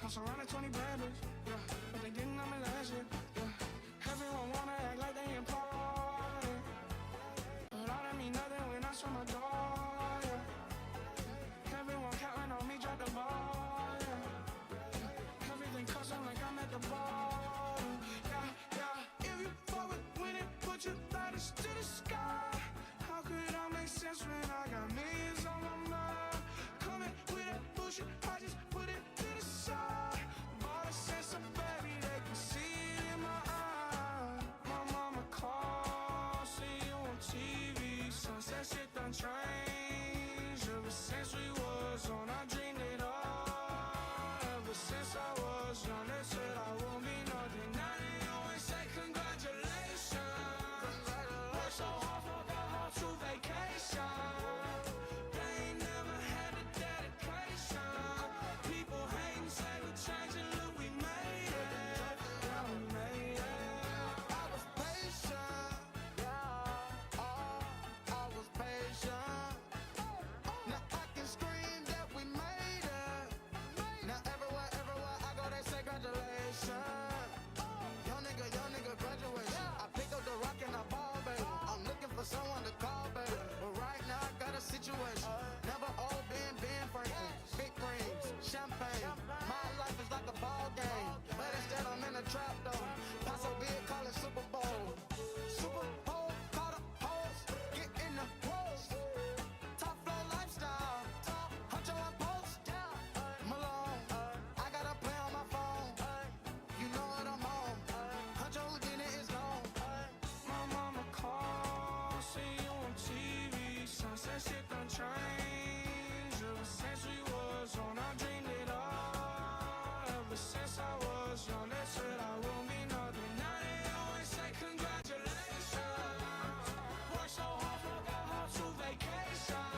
surrounded 20 bad bitches, yeah, but they didn't know me last year, yeah. Everyone wanna act like they important, but all that mean nothing when I show my door, yeah. Everyone counting on me, drop the ball, yeah. Everything custom like I'm at the ball, yeah, yeah. If you fuck with winning, put your lighters to the sky. How could I make sense when I got millions on my mind? Coming with that bullshit, I just put it to the side. Bought a sense of baby, they can see it in my eye. My mama called, see you on TV. Sunset shit done changed. Ever since we was on, I dreamed it all. Ever since I was young, they said I won't be nothing. Now they always say congratulations. Worked so hard, forgot how to vacation. They ain't never had the dedication. People hating, say we changing, look we made it. Yeah, we made it. I was patient, yeah, I was patient. Now I can scream that we made it. Now everywhere I go, they say congratulations. Young nigga, graduation. I pick up the rock and I ball, baby. I'm looking for someone to call, baby. But right now I got a situation. Never old Ben Franklin. Big rings, champagne. My life is like a ball game, but instead I'm in a trap though. Paso big, call it Super Bowl. Super Bowl, call the hoes, get in the holes. Top flow lifestyle, Huncho and Post, Malone. I got a play on my phone. You know what I'm on. Huncho Lagina is gone. My mama called, see you on TV. Sunset shit done changed. Ever since we was on, I dreamed it all. Ever since I was young, they said I won't be nothing. Now they always say congratulations. Worked so hard, forgot how to vacation.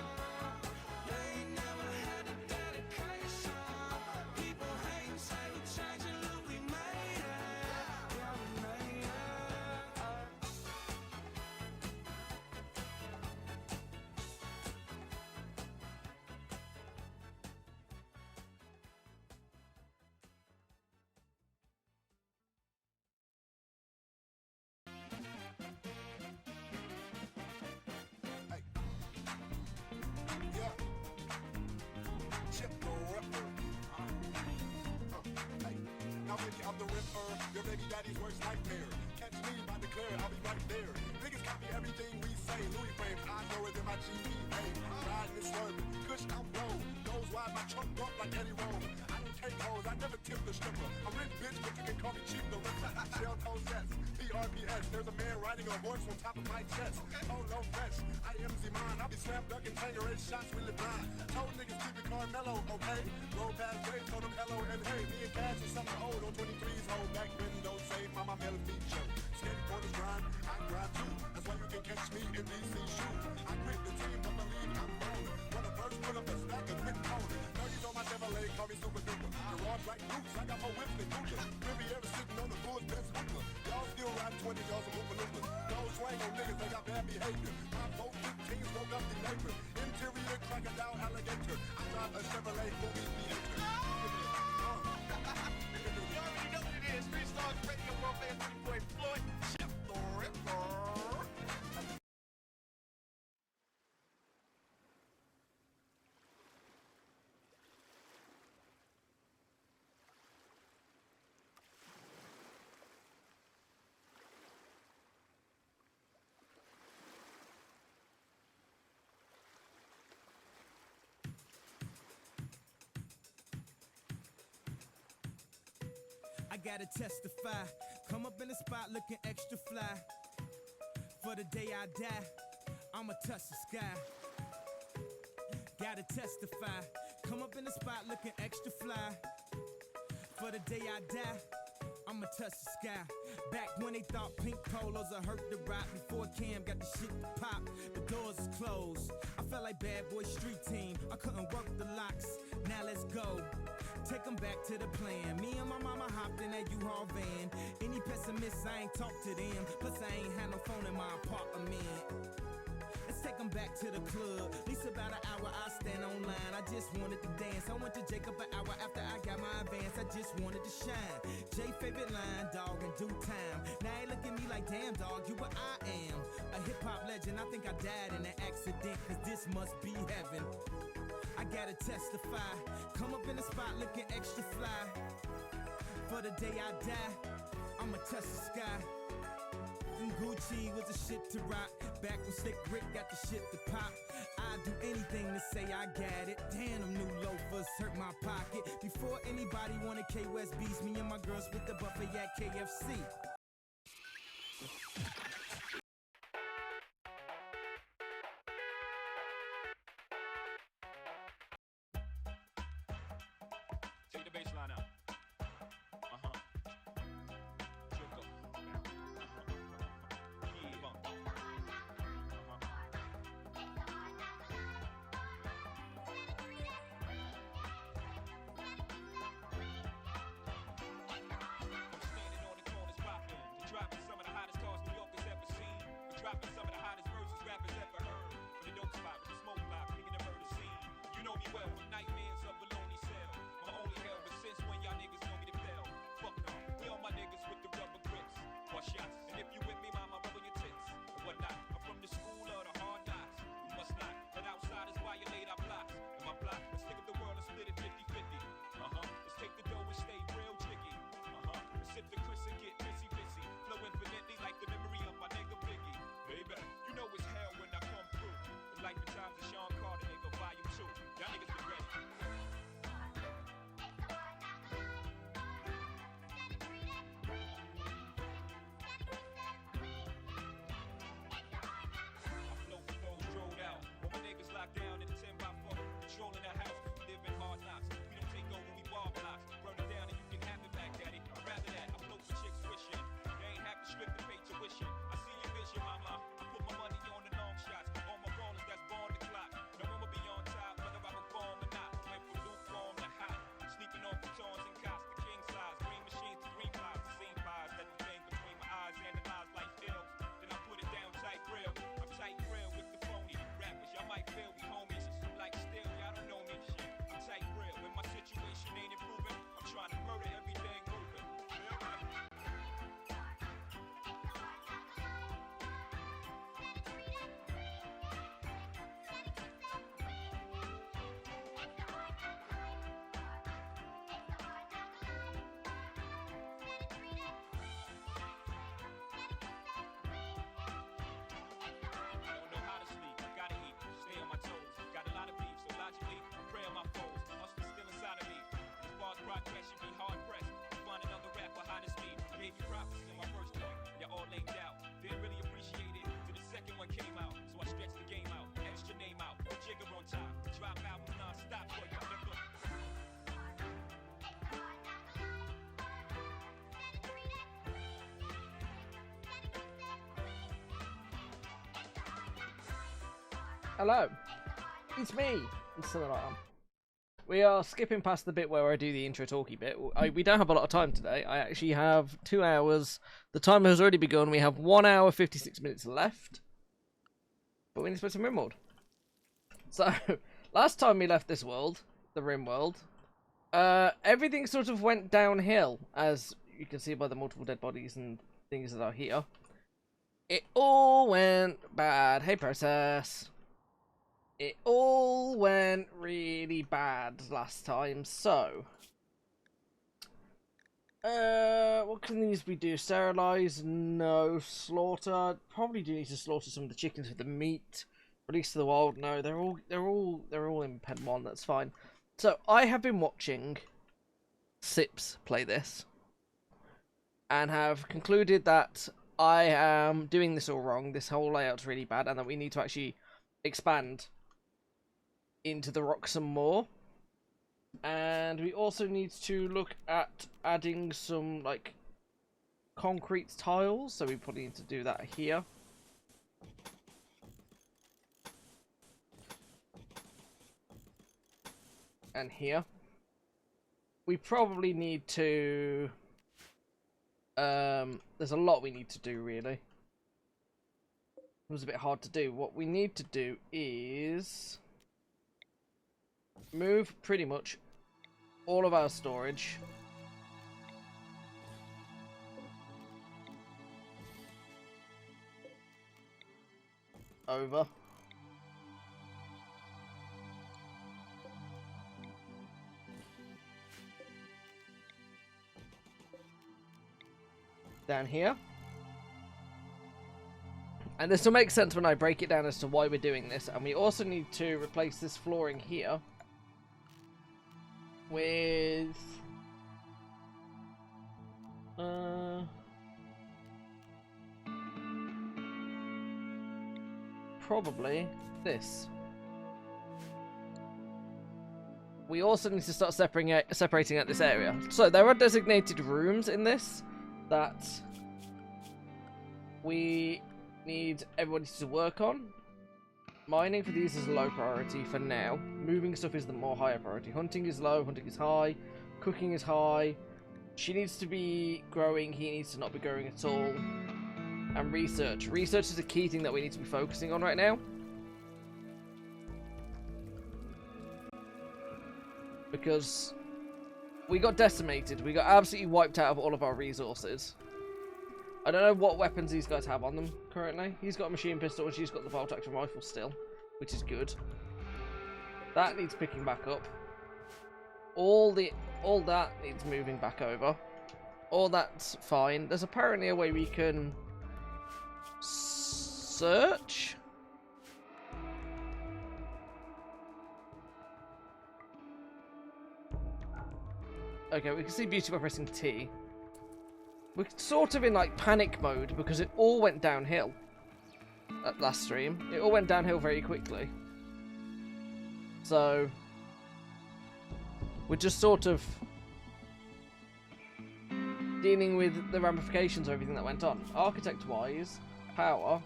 They ain't never had the dedication. People hating, say we changing, look we made it. Yeah, we made it. Yeah. Chip the Ripper. Hey. Now baby, I'm the Ripper, your baby daddy's worst nightmare. Catch me by declare, I'll be right there. Niggas copy everything we say. Louis frames, I know it in my GPA. Riding and swerving, kush I'm blown. Goes wide, my trunk bump like Eddie Rome. I don't take hoes, I never tip the stripper. I'm rich bitch, but you can call me Cheap the Ripper. Shell toe sets, BRPS. There's a man riding a horse on top of my chest. Oh no fetch, I am Z-Man. I'll be slam dunking, Tangeray shots, really blind. Told niggas keep it Carmelo, okay? Roll past Dre, told them hello and hey. Me and Cash is something old on 23's hold back then. Don't say mama Mel feature. Steady corners grind, I grind too. That's why you can catch me in DC shoes. I quit the team, but believe I'm born. When I first put up a stack of quick tone. 30s on my Chevrolet, call me super duper. Garage like roots, I got more whips than Cooper. Riviera sitting on the bull's best hooper. Y'all still riding 20, y'all some hooper loopers. Those swang on niggas, they got bad behavior. My 415s woke up the neighbor. Interior crocodile alligator. I drive a Chevrolet movie theater. You already know what it is. Street Stars Radio, World Fans, Pretty Boy Floyd, Chip the Ripper. I gotta testify. Come up in the spot looking extra fly. For the day I die, I'ma touch the sky. Gotta testify. Come up in the spot looking extra fly. For the day I die, I'ma touch the sky. Back when they thought pink polos would hurt the rock. Before Cam got the shit to pop, the doors is closed. I felt like bad boy street team. I couldn't work the locks. Now let's go. Take them back to the plan. Me and my mama hopped in that U-Haul van. Any pessimists, I ain't talk to them. Plus I ain't had no phone in my apartment. Let's take take 'em back to the club. At least about an hour I stand online. I just wanted to dance. I went to Jacob an hour after I got my advance. I just wanted to shine. Jay favorite line, dog, in due time. Now they look at me like, damn, dog, you what I am. A hip hop legend. I think I died in an accident, cause this must be heaven. I gotta testify. Come up in the spot looking extra fly. For the day I die, I'ma touch the sky. And Gucci was the shit to rock. Back when Slick Rick got the shit to pop. I'd do anything to say I got it. Damn, them new loafers hurt my pocket. Before anybody wanted K West beats, me and my girls with the buffet at KFC. Take the bass line out. Trickle. Yeah. Bump. Standing on the corners rocking, dropping some of the hottest cars New Yorkers ever seen, dropping some of the hottest verses rappers ever heard. In the dope spot with the smoke block, picking the murder scene. You know me well from nightmares of a lonely cell. My only hell, but since when y'all niggas know me to fail? Fuck no, we all my niggas with the rubber grips. Bust shots, and if you with me, mama, rub on your tits and whatnot. I'm from the school of the hard knocks. We must not let outsiders violate our blocks. In my block, let's think of the world and split it 50-50. Let's take the dough and stay real jiggy. Let's sip the Chris and get pissy. Flow infinitely like the memory of my nigga Biggie. Baby, you know it's hell when I come through. It's like the times of Sean Carter, nigga, volume 2. Y'all niggas be ready. I flow with those rolled out. All my niggas locked down in the 10x4, controlling the house. We live in hard knocks. We don't take over, we ball blocks. Burn it down and you can have it back, daddy. I'd rather that. I flow for chicks wishing. They ain't have to strip to pay tuition. I see your vision, mama. I put my money on the long shots. All my ballers that's born the clock. No one will be on top, whether I perform or not. Went from lukewarm to hot. Sleeping on futons and cots, the king size. Green machines to green clouds. The same vibes that the thing between my eyes and the eyes like pills. Then I put it down tight grill. I'm tight grill with the phony rappers. Y'all might feel we homies. Like still, y'all don't know me. Shit, I'm tight grill. When my situation ain't improving, I'm trying to murder everything moving. Feel me? Don't know how to sleep, gotta eat, stay on my toes. Got a lot of beef, so logically, I pray on my foes. Hustle still inside of me. As far as progress, you be hard pressed. To find another rapper hot as me. I gave you prophecy on my first joint, y'all all laid out. Didn't really appreciate it till the second one came out. So I stretched the game out, extra name out, Jigger on top. Drop albums non-stop for you, nigga. Hello, it's me. It's something like that. We are skipping past the bit where I do the intro talky bit. We don't have a lot of time today. I actually have 2 hours. The timer has already begun. We have 1 hour 56 minutes left. But we need to put some RimWorld. So, last time we left this world, the RimWorld, everything sort of went downhill, as you can see by the multiple dead bodies and things that are here. It all went bad. Hey, Process. It all went really bad last time, so... what can these we do? Sterilize? No. Slaughter? Probably do need to slaughter some of the chickens for the meat. Release to the wild? No, they're all in Pen 1, that's fine. So, I have been watching Sips play this, and have concluded that I am doing this all wrong, this whole layout's really bad, and that we need to actually expand into the rock some more. And we also need to look at adding some, like, concrete tiles, so we probably need to do that here. And here. We probably need to... there's a lot we need to do, really. was a bit hard to do. What we need to do is move pretty much all of our storage over. Down here. And this will make sense when I break it down as to why we're doing this. And we also need to replace this flooring here with probably this. We also need to start separating out this area. So there are designated rooms in this that we need everybody to work on. Mining for these is low priority for now. Moving stuff is the more higher priority. Hunting is low, hunting is high. Cooking is high. She needs to be growing, he needs to not be growing at all. And research. Research is a key thing that we need to be focusing on right now. Because we got decimated. We got absolutely wiped out of all of our resources. I don't know what weapons these guys have on them currently. He's got a machine pistol and she's got the bolt action rifle still, which is good. That needs picking back up. All that needs moving back over. All that's fine. There's apparently a way we can search. Okay, we can see beauty by pressing T. We're sort of in like panic mode because it all went downhill at last stream. It all went downhill very quickly. So we're just sort of dealing with the ramifications of everything that went on. Architect-wise, power.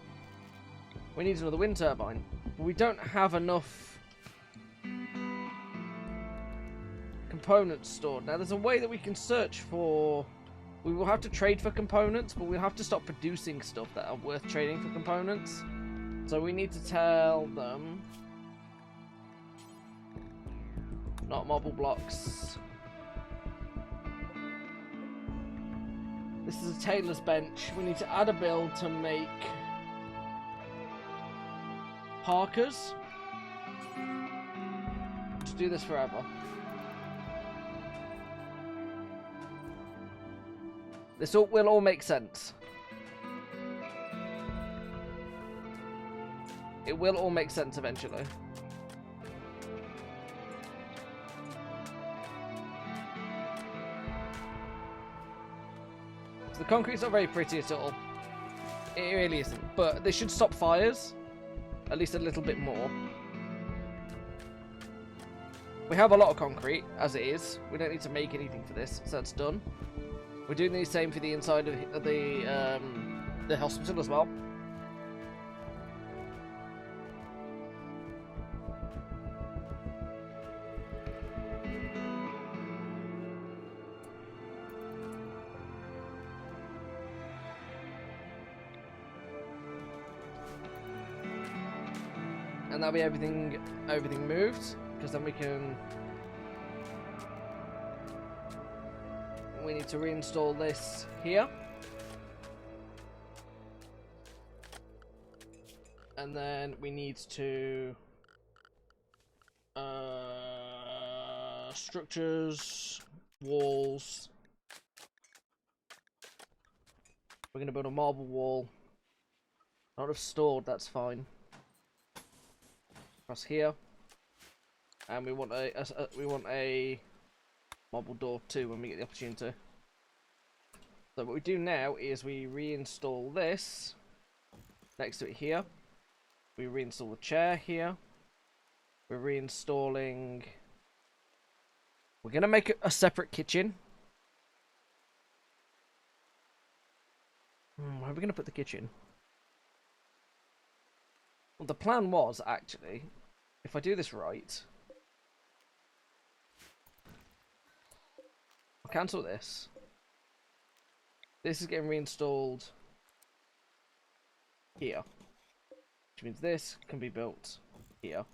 We need another wind turbine. But we don't have enough components stored. Now there's a way that we can search for. We will have to trade for components, but we'll have to stop producing stuff that are worth trading for components. So we need to tell them... Not marble blocks. This is a tailor's bench. We need to add a build to make... Parkers. To do this forever. This will all make sense. It will all make sense eventually. So the concrete's not very pretty at all. It really isn't. But they should stop fires. At least a little bit more. We have a lot of concrete, as it is. We don't need to make anything for this, so that's done. We're doing the same for the inside of the hospital as well. And that'll be everything moved, because then we need to reinstall this here. And then we need to structures, walls. We're going to build a marble wall. Not have stored, that's fine. Across here. And we want a marble door too when we get the opportunity. So what we do now is we reinstall this next to it here. We reinstall the chair here. We're reinstalling... We're going to make a separate kitchen. Where are we going to put the kitchen? Well, the plan was, actually, if I do this right... I'll cancel this. This is getting reinstalled here. Which means this can be built here.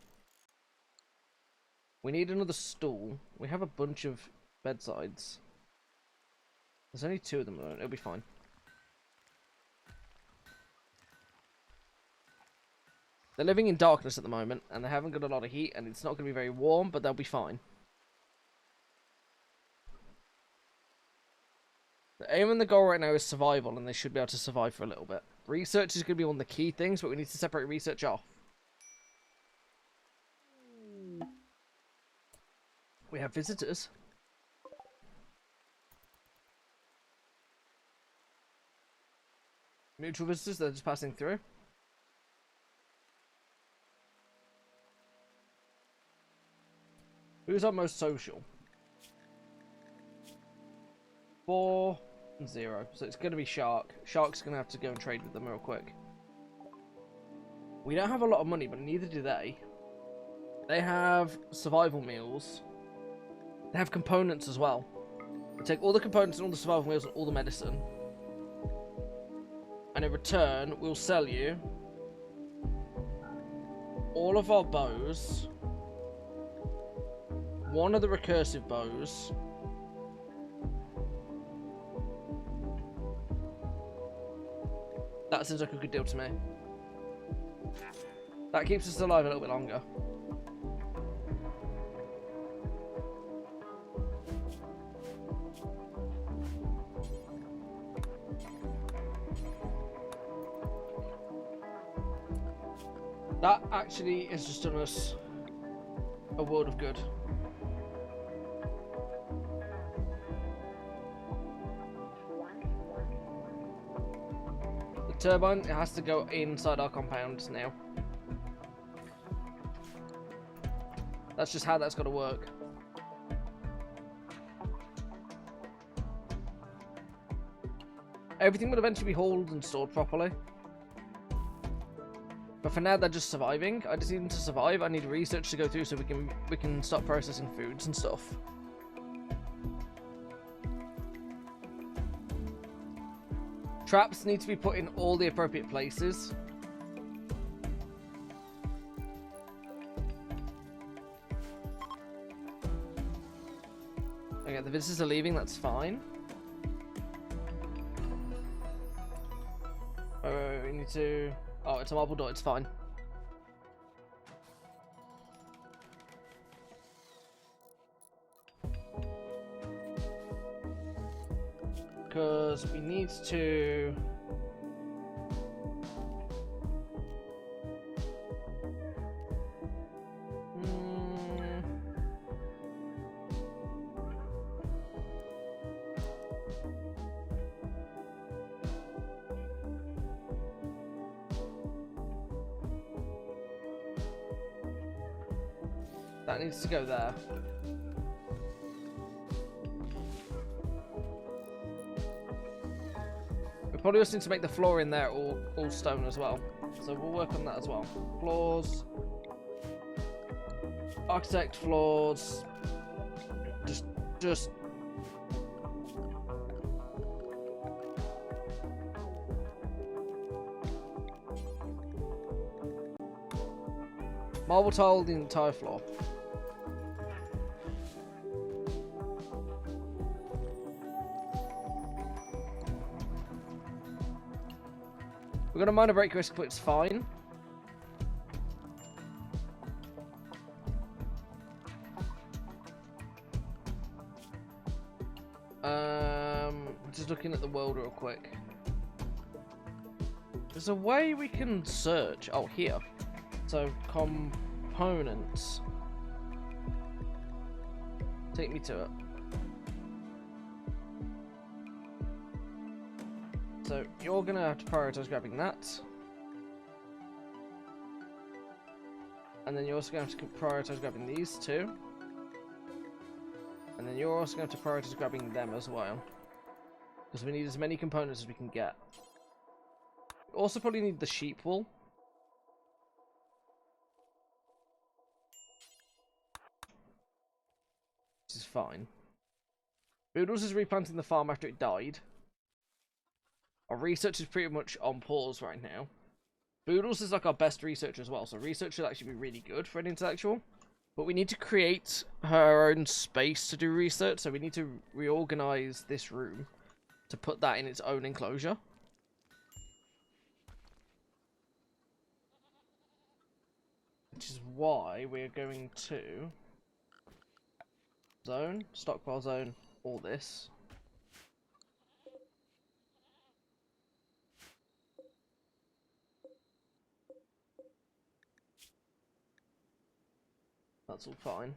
We need another stool. We have a bunch of bedsides. There's only 2 of them, it'll be fine. They're living in darkness at the moment, and they haven't got a lot of heat, and it's not going to be very warm, but they'll be fine. The aim and the goal right now is survival, and they should be able to survive for a little bit. Research is going to be one of the key things, but we need to separate research off. We have visitors. Mutual visitors, they're just passing through. Who's our most social? 4 and 0. So it's going to be Shark. Shark's going to have to go and trade with them real quick. We don't have a lot of money, but neither do they. They have survival meals. They have components as well. We take all the components and all the survival meals and all the medicine. And in return, we'll sell you all of our bows, one of the recursive bows, that seems like a good deal to me. That keeps us alive a little bit longer. That actually has just done us a world of good. The turbine, it has to go inside our compound now. That's just how that's got to work. Everything will eventually be hauled and stored properly. But for now, they're just surviving. I just need them to survive. I need research to go through so we can start processing foods and stuff. Traps need to be put in all the appropriate places. Okay, the visitors are leaving. That's fine. Wait, we need to... Oh, it's a marble door, it's fine. Because we need to... That needs to go there. We probably also need to make the floor in there all stone as well. So we'll work on that as well. Floors. Architect floors. Just marble tile the entire floor. We're gonna mine a break risk, but it's fine. Just looking at the world real quick. There's a way we can search. Oh, here. So components. Take me to it. So you're gonna have to prioritize grabbing that. And then you're also gonna have to prioritize grabbing these two. And then you're also going to have to prioritize grabbing them as well. Because we need as many components as we can get. We also probably need the sheep wool. This is fine. Boodles is replanting the farm after it died. Our research is pretty much on pause right now. Boodles is like our best researcher as well, so research should actually be really good for an intellectual. But we need to create her own space to do research, so we need to reorganize this room to put that in its own enclosure. Which is why we're going to zone, stockpile zone, all this. That's all fine.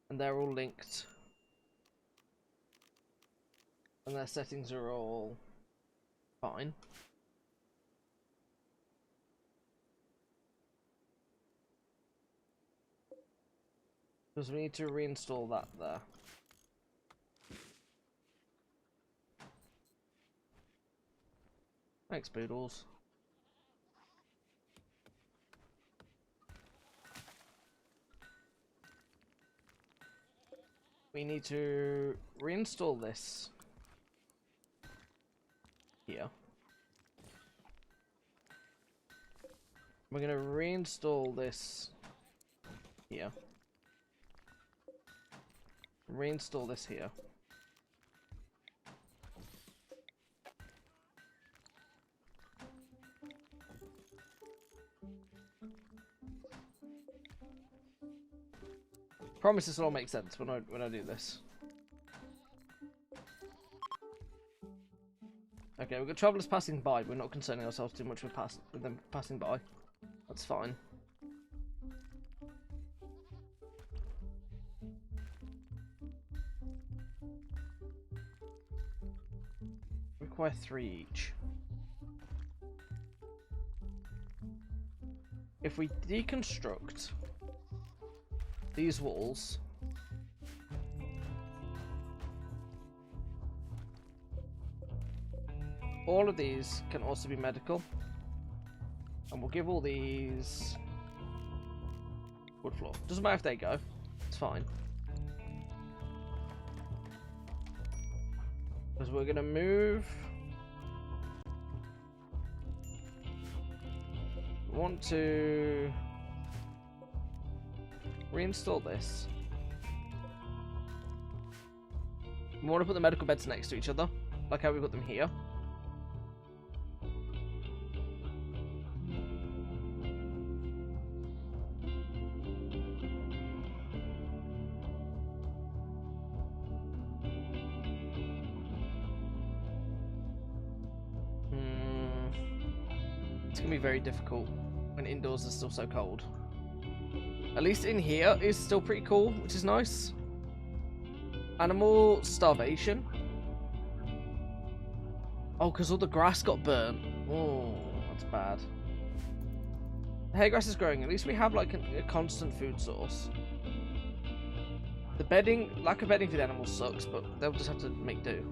And they're all linked. And their settings are all fine. Because we need to reinstall that there. Thanks, Boodles. We need to reinstall this here. We're going to reinstall this here. Reinstall this here. Promise this will all make sense when I do this. Okay, we've got travelers passing by. We're not concerning ourselves too much with them passing by. That's fine. Require 3 each. If we deconstruct these walls, all of these can also be medical, and we'll give all these wood floor. Doesn't matter if they go, it's fine. Because we're gonna move. We want to reinstall this. We want to put the medical beds next to each other, like how we put them here. It's gonna be very difficult when indoors is still so cold. At least in here is still pretty cool, which is nice. Animal starvation. Oh, because all the grass got burnt. Oh, that's bad. The hay grass is growing. At least we have like a constant food source. The bedding, lack of bedding for the animals sucks, but they'll just have to make do.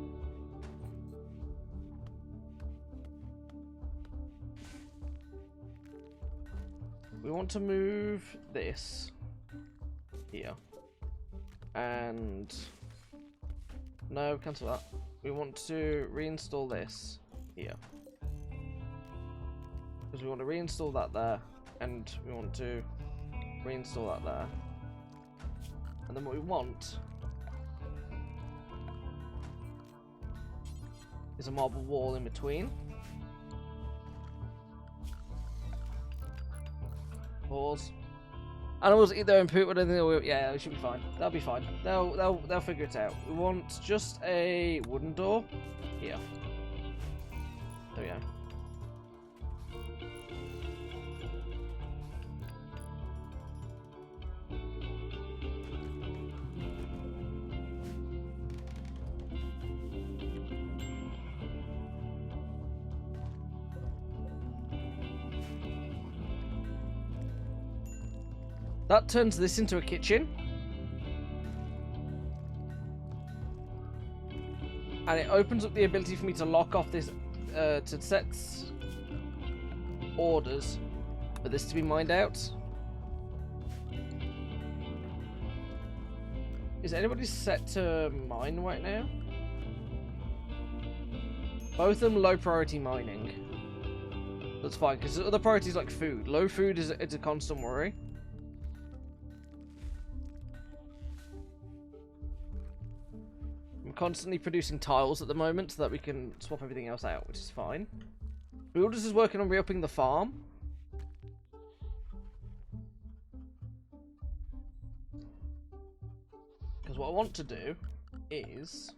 We want to move this here, and no, cancel that. We want to reinstall this here, because we want to reinstall that there, and we want to reinstall that there. And then what we want is a marble wall in between. Pause. Animals eat their own poop, but I think yeah, it should be fine. That'll be fine. They'll figure it out. We want just a wooden door here. There we go. That turns this into a kitchen. And it opens up the ability for me to lock off this, to set orders for this to be mined out. Is anybody set to mine right now? Both of them low priority mining. That's fine, because other priorities like food. Low food is it's a constant worry. I'm constantly producing tiles at the moment so that we can swap everything else out, which is fine. Builders is working on re-upping the farm. Because what I want to do is...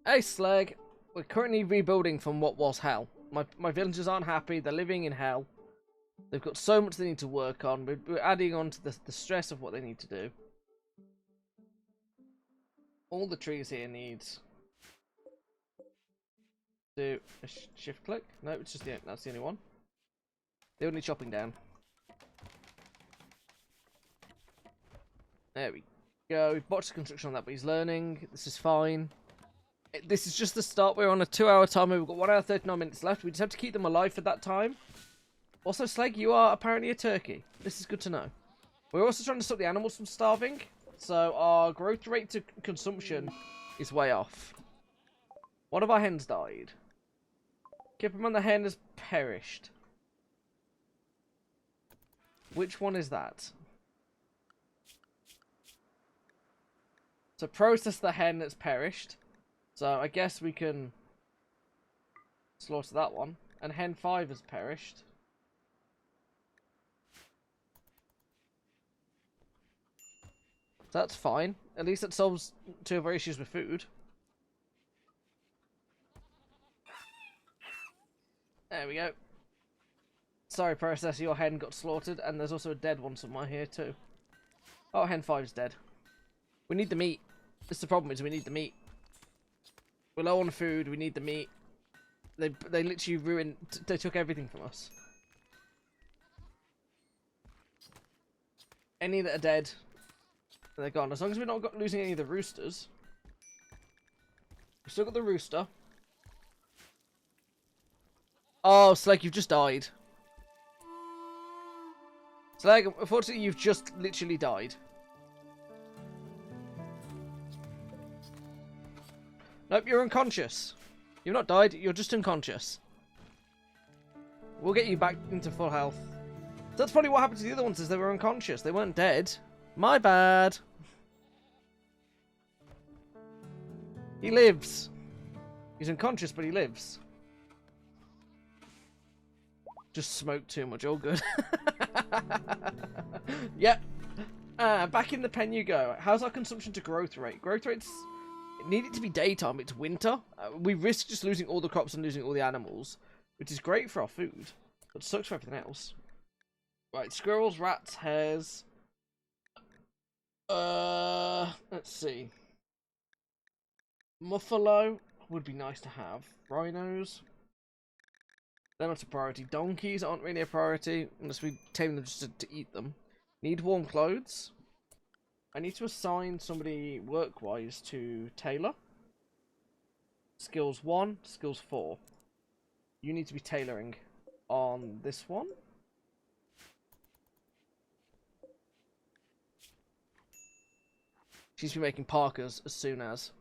Hey Slag, we're currently rebuilding from what was hell. My villagers aren't happy, they're living in hell. They've got so much they need to work on, we're adding on to the stress of what they need to do. All the trees here need... do a shift click? No, it's just that's the only one. They all need chopping down. There we go, we've botched the construction on that, but he's learning, this is fine. This is just the start. We're on a 2-hour timer. We've got 1 hour 39 minutes left. We just have to keep them alive for that time. Also, Slag, you are apparently a turkey. This is good to know. We're also trying to stop the animals from starving. So our growth rate to consumption is way off. One of our hens died. Kipperman the hen has perished. Which one is that? So process the hen that's perished. So I guess we can slaughter that one. And hen 5 has perished. So that's fine. At least it solves 2 of our issues with food. There we go. Sorry, processor, your hen got slaughtered. And there's also a dead one somewhere here too. Oh, hen 5's dead. We need the meat. That's the problem, is we need the meat. We're low on food, we need the meat. They literally ruined... They took everything from us. Any that are dead, they're gone. As long as we're not losing any of the roosters. We've still got the rooster. Oh, Slag, you've just died. Slag, unfortunately, you've just literally died. Nope, you're unconscious. You've not died, you're just unconscious. We'll get you back into full health. That's probably what happened to the other ones, is they were unconscious. They weren't dead. My bad. He lives. He's unconscious, but he lives. Just smoked too much, all good. Yep. Back in the pen you go. How's our consumption to growth rate? Growth rate's... Need it to be daytime, it's winter. We risk just losing all the crops and losing all the animals, which is great for our food, but sucks for everything else. Right, squirrels, rats, hares. Let's see. Muffalo would be nice to have. Rhinos. They're not a priority. Donkeys aren't really a priority, unless we tame them just to eat them. Need warm clothes. I need to assign somebody work-wise to Taylor. Skills 1, skills 4. You need to be tailoring on this one. She's been making parkas as soon as.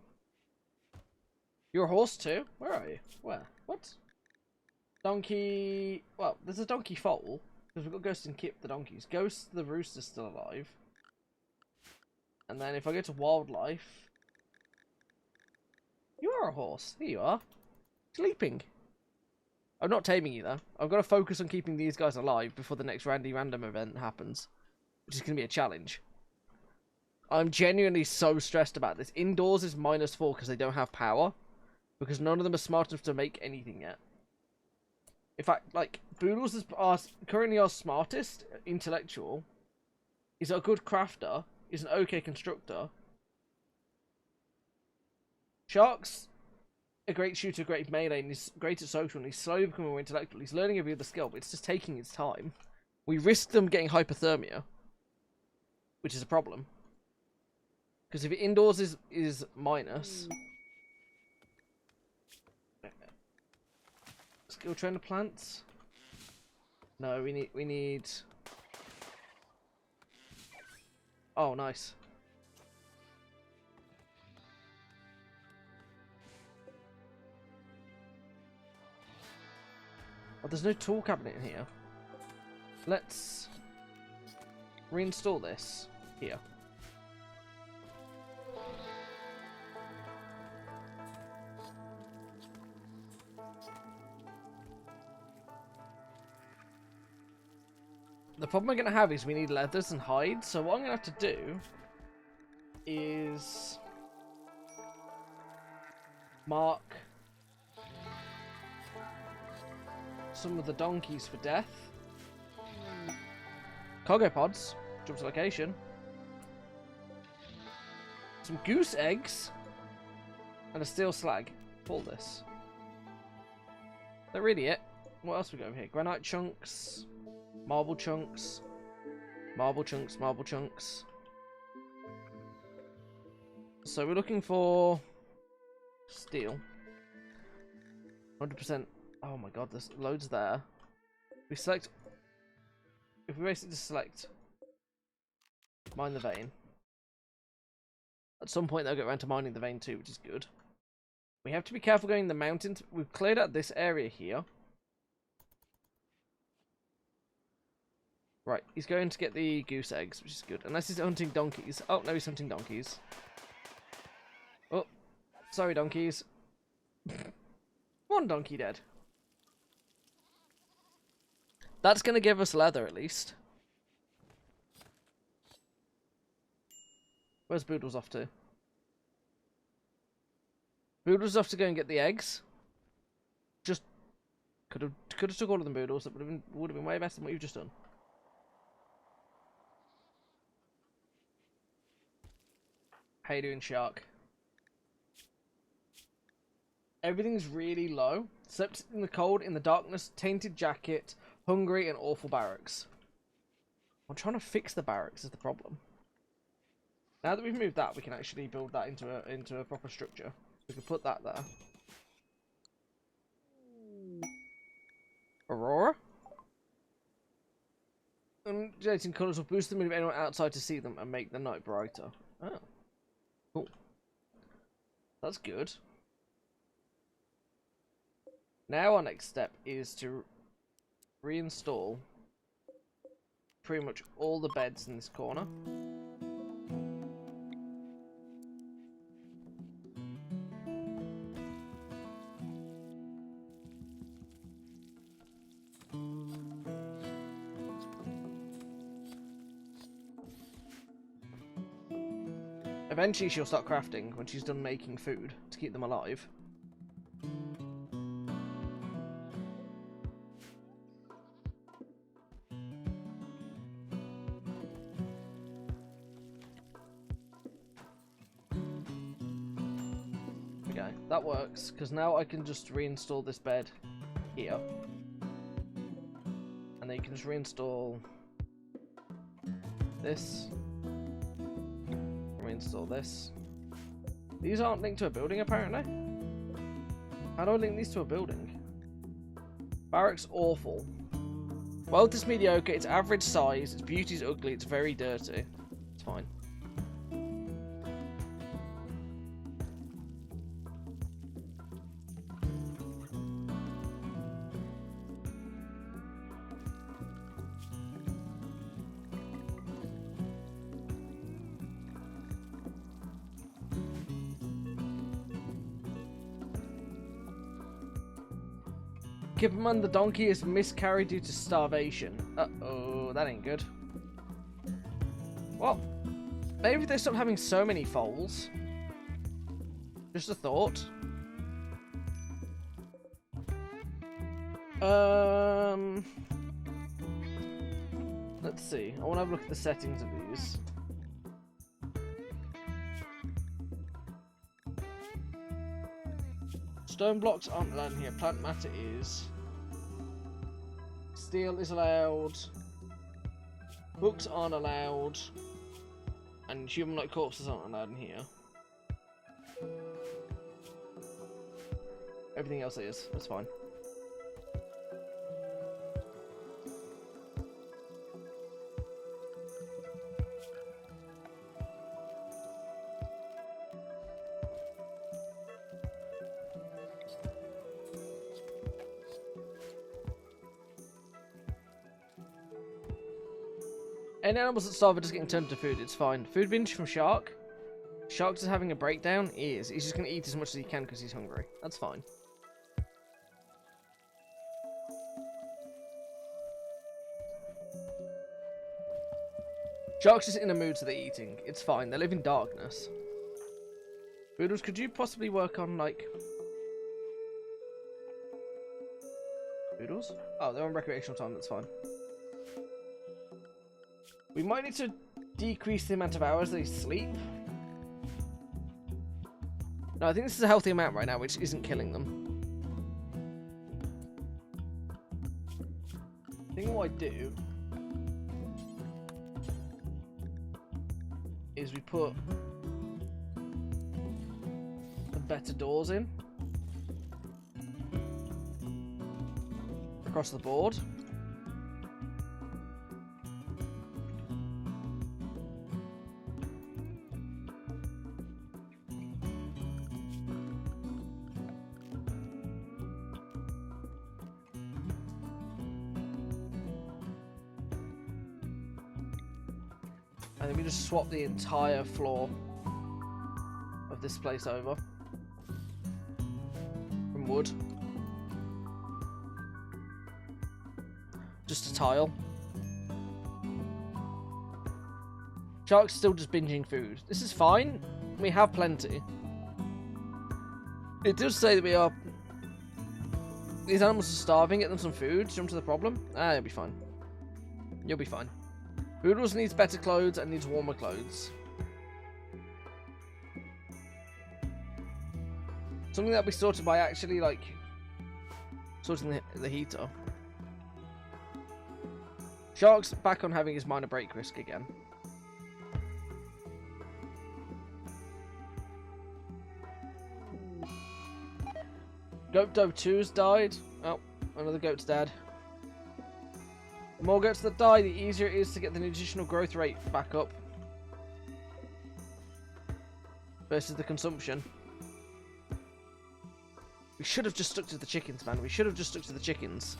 You're a horse too? Where are you? Where? What? Donkey... Well, there's a donkey foal. Because we've got Ghost and Kip the donkeys. Ghost the rooster's still alive. And then if I go to wildlife... You are a horse. Here you are. Sleeping. I'm not taming you though. I've got to focus on keeping these guys alive before the next Randy Random event happens. Which is going to be a challenge. I'm genuinely so stressed about this. Indoors is -4 because they don't have power. Because none of them are smart enough to make anything yet. In fact, like, Boodles is currently our smartest intellectual. He's a good crafter. He's an okay constructor. Shark's a great shooter, great melee, and he's great at social, and he's slowly becoming more intellectual. He's learning every other skill, but it's just taking its time. We risk them getting hypothermia, which is a problem. Because if indoors is minus... Skill trainer plants. No, we need. Oh, nice. Oh, there's no tool cabinet in here. Let's reinstall this here. The problem we're going to have is we need leathers and hides, so what I'm going to have to do is mark some of the donkeys for death. Cargo pods, jump to location. Some goose eggs and a steel slag. Pull this. Is that really it? What else we got over here? Granite chunks. Marble chunks. Marble chunks, marble chunks. So we're looking for steel. 100%. Oh my god, there's loads there. We select. If we basically just select mine the vein. At some point they'll get around to mining the vein too, which is good. We have to be careful going in the mountains. We've cleared out this area here. Right, he's going to get the goose eggs, which is good. Unless he's hunting donkeys. Oh, no, he's hunting donkeys. Oh, sorry, donkeys. One donkey dead. That's going to give us leather, at least. Where's Boodles off to? Boodles off to go and get the eggs. Just could have took all of them, Boodles. That would have been way better than what you've just done. How you doing, Shark? Everything's really low. Slept in the cold, in the darkness, tainted jacket, hungry, and awful barracks. I'm trying to fix the barracks is the problem. Now that we've moved that, we can actually build that into a proper structure. We can put that there. Aurora? Undulating colours will boost the mood of anyone outside to see them and make the night brighter. Oh. Cool. That's good. Now our next step is to reinstall pretty much all the beds in this corner. Eventually she'll start crafting when she's done making food to keep them alive. Okay, that works, because now I can just reinstall this bed here. And then you can just reinstall this. Reinstall this. These aren't linked to a building, apparently. How do I link these to a building? Barracks awful. Wealth is mediocre, it's average size, its beauty's ugly, it's very dirty. It's fine. Kipperman the donkey is miscarried due to starvation. Uh-oh, that ain't good. Well, maybe they stopped having so many foals. Just a thought. Let's see. I want to have a look at the settings of these. Stone blocks aren't allowed in here. Plant matter is. Steel is allowed. Books aren't allowed. And human-like corpses aren't allowed in here. Everything else is. That's fine. Any animals that starve are just getting turned to food. It's fine. Food binge from Shark. Shark's is having a breakdown. He is. He's just going to eat as much as he can because he's hungry. That's fine. Shark's just in a mood, so they're eating. It's fine. They live in darkness. Boodles, could you possibly work on, like... Boodles? Oh, they're on recreational time. That's fine. We might need to decrease the amount of hours they sleep. No, I think this is a healthy amount right now, which isn't killing them. I think what I do is we put the better doors in across the board. And then we just swap the entire floor of this place over from wood. Just a tile. Shark's still just binging food. This is fine. We have plenty. It does say that we are... These animals are starving. Get them some food. Jump to the problem. Ah, you'll be fine. You'll be fine. Boodles needs better clothes and needs warmer clothes. Something that we sorted by actually, like, sorting the heater. Shark's back on having his minor break risk again. Goat Doe 2's died. Oh, another goat's dead. The more goats that die, the easier it is to get the nutritional growth rate back up. Versus the consumption. We should have just stuck to the chickens, man. We should have just stuck to the chickens.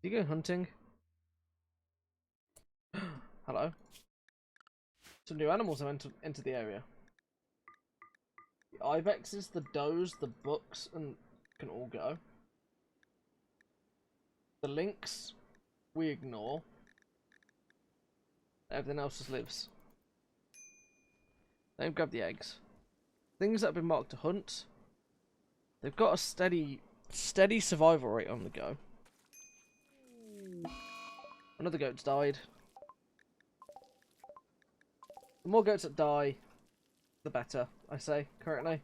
You go hunting? Hello. Some new animals have entered the area. The ibexes, the does, the bucks, and can all go. The lynx, we ignore. Everything else just lives. Then grab the eggs. Things that have been marked to hunt. They've got a steady survival rate on the go. Another goat's died. The more goats that die, the better, I say, currently.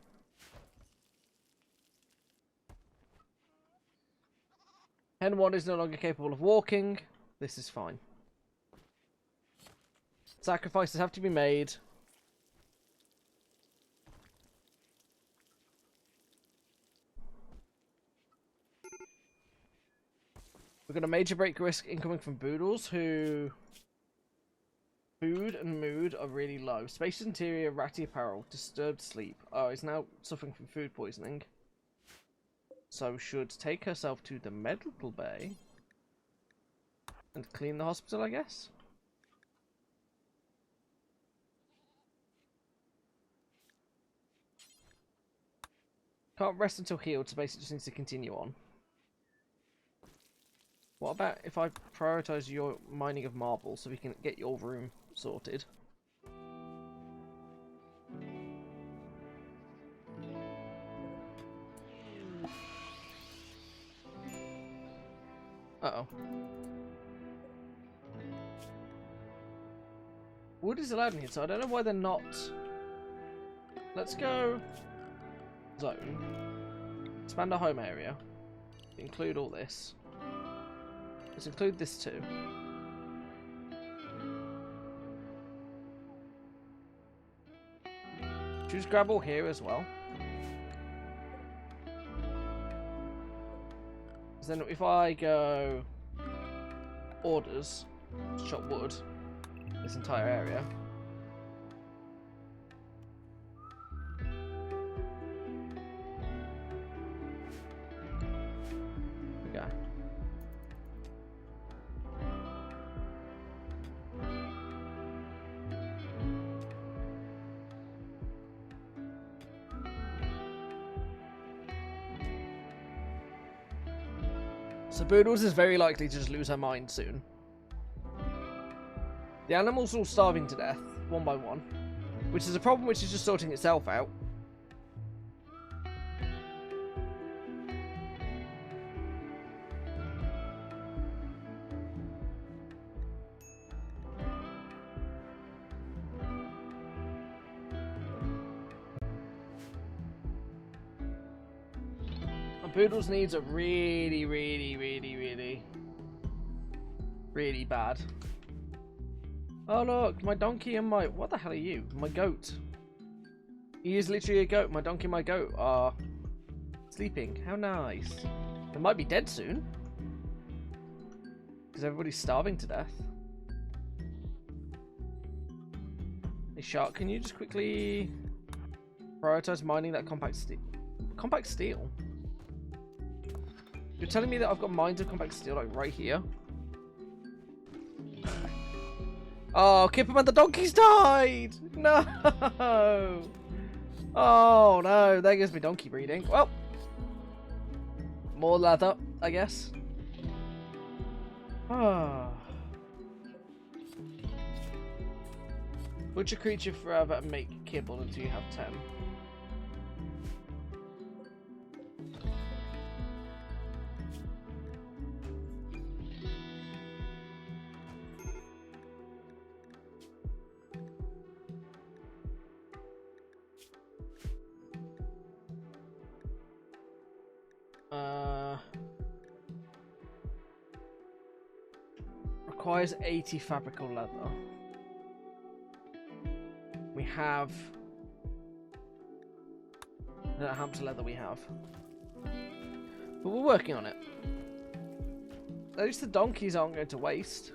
Hen 1 is no longer capable of walking. This is fine. Sacrifices have to be made. We've got a major break risk incoming from Boodles, who... Food and mood are really low. Spacious interior, ratty apparel, disturbed sleep. Oh, he's now suffering from food poisoning. So should take herself to the medical bay and clean the hospital, I guess. Can't rest until healed, so basically just needs to continue on. What about if I prioritize your mining of marble so we can get your room sorted? Uh-oh. Wood is allowed in here, so I don't know why they're not. Let's go zone. Expand our home area. Include all this. Let's include this too. Choose grab all here as well. Then if I go orders, chop wood, this entire area. So Boodles is very likely to just lose her mind soon. The animals are all starving to death, one by one, which is a problem which is just sorting itself out. Boodle's needs are really, really, really, really, really bad. Oh look, my donkey and my... What the hell are you? My goat. He is literally a goat. My donkey and my goat are sleeping. How nice. They might be dead soon. Because everybody's starving to death. Hey Shark, can you just quickly prioritize mining that compact steel? Compact steel? You're telling me that I've got mines of compact steel like right here? Oh, Kipperman, the donkey's died! No! Oh no, there goes my donkey breeding. Well, more leather, I guess. Ah. Butcher creature forever and make kibble until you have 10. Requires 80 fabrical leather. We have... I don't know how much leather we have. But we're working on it. At least the donkeys aren't going to waste.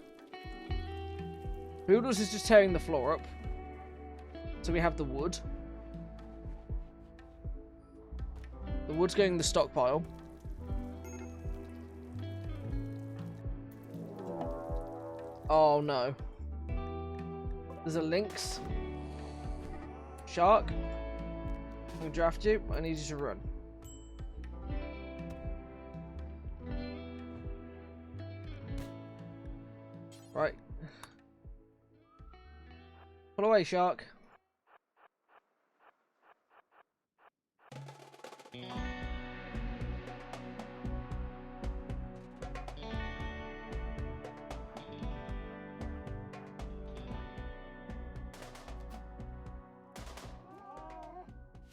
Boodles is just tearing the floor up. So we have the wood. The wood's going in the stockpile. Oh no. There's a lynx. Shark. I'm gonna draft you. I need you to run. Right. Pull away, Shark.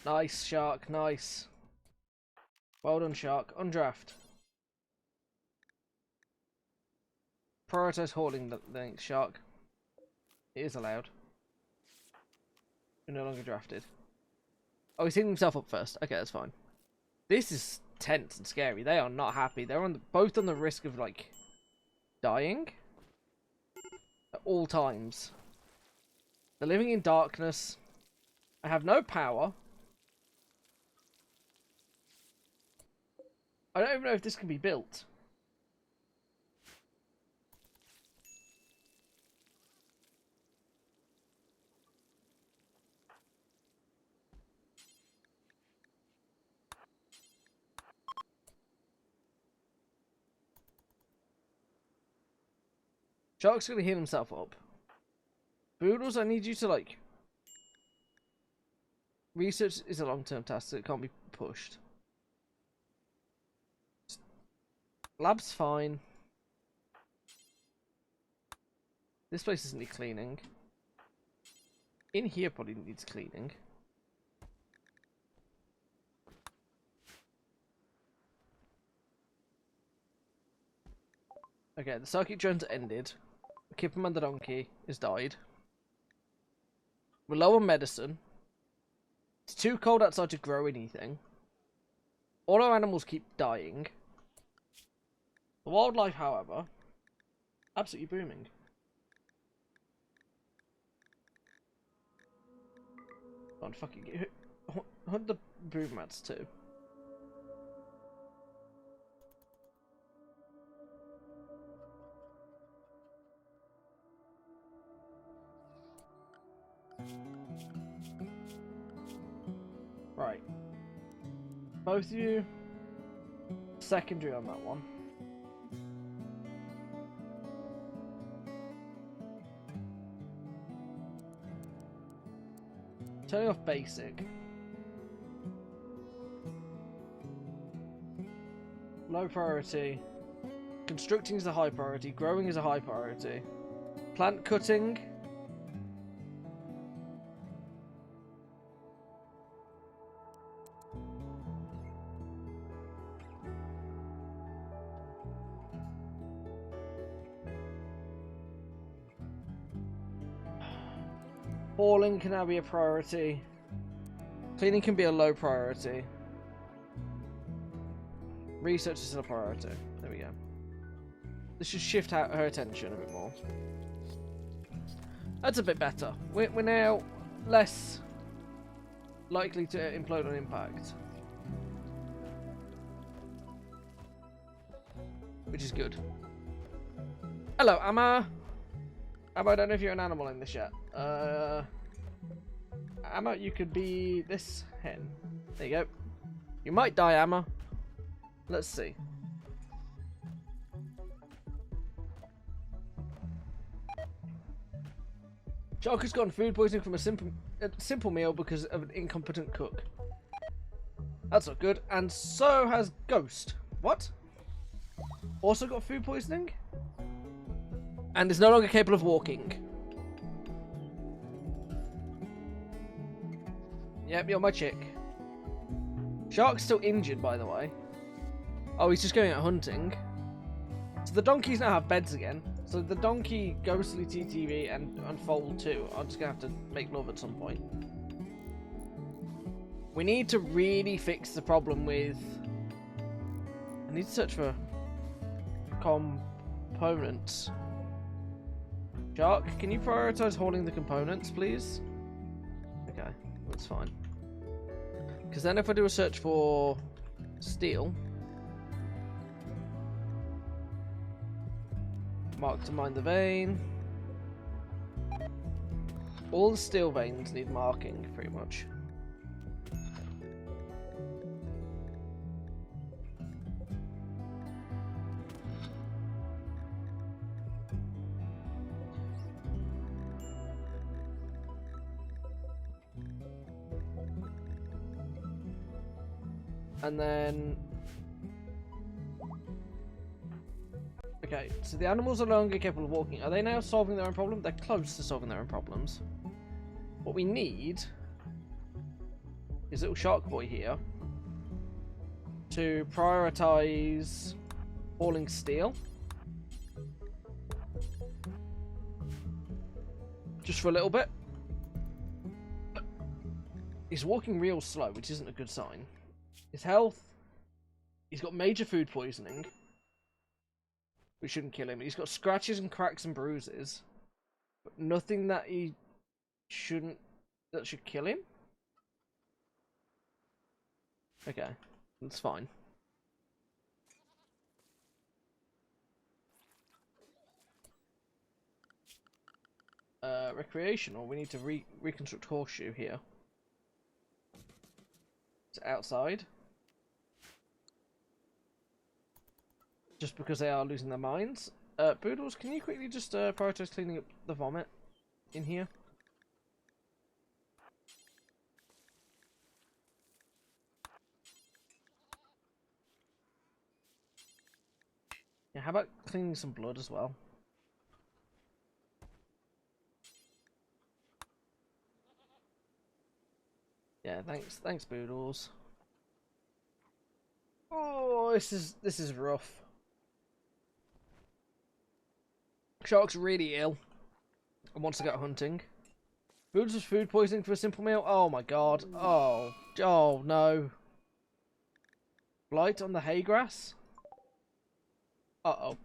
Nice, Shark, nice. Well done, Shark. Undraft. Prioritize hauling the lynx, Shark. It is allowed. You're no longer drafted. Oh, he's hitting himself up first. Okay, that's fine. This is tense and scary. They are not happy. They're on both on the risk of, like, dying. At all times. They're living in darkness. I have no power. I don't even know if this can be built. Shark's gonna heal himself up. Boodles, I need you to, like... Research is a long-term task, so it can't be pushed. Lab's fine. This place doesn't need cleaning. In here probably needs cleaning. Okay, the circuit drones ended. Kipperman the donkey has died. We're low on medicine. It's too cold outside to grow anything. All our animals keep dying. The wildlife, however, absolutely booming. Come on, fucking hunt the brood mats too. Right. Both of you secondary on that one. Turning off basic. Low priority. Constructing is a high priority. Growing is a high priority. Plant cutting. Hauling can now be a priority. Cleaning can be a low priority. Research is still a priority. There we go. This should shift out her attention a bit more. That's a bit better. We're now less likely to implode on impact. Which is good. Hello, Amma. Amma, I don't know if you're an animal in this yet. Amma, you could be this hen. There you go. You might die, Amma. Let's see. Shark has gotten food poisoning from a simple meal because of an incompetent cook. That's not good. And so has Ghost. What? Also got food poisoning? And is no longer capable of walking. Yep, you're my chick. Shark's still injured, by the way. Oh, he's just going out hunting. So the donkeys now have beds again. So the donkey, Ghostly TTV, and Unfold 2 are just going to have to make love at some point. We need to really fix the problem with... I need to search for components. Shark, can you prioritize hauling the components, please? Okay, that's fine. Because then if I do a search for steel... Mark to mine the vein. All the steel veins need marking, pretty much. And then... Okay, so the animals are no longer capable of walking. Are they now solving their own problem? They're close to solving their own problems. What we need is little Shark Boy here to prioritize hauling steel. Just for a little bit. He's walking real slow, which isn't a good sign. His health, he's got major food poisoning. We shouldn't kill him. He's got scratches and cracks and bruises, but nothing that that should kill him. Okay, that's fine. Recreational. We need to reconstruct Horseshoe here. It's outside. Just because they are losing their minds. Boodles, can you quickly just prioritize cleaning up the vomit in here? Yeah, how about cleaning some blood as well? Yeah, thanks, Boodles. Oh, this is rough. Shark's really ill and wants to go hunting. Boodles was food poisoning for a simple meal. Oh my god. Oh no. Blight on the hay grass. Uh-oh.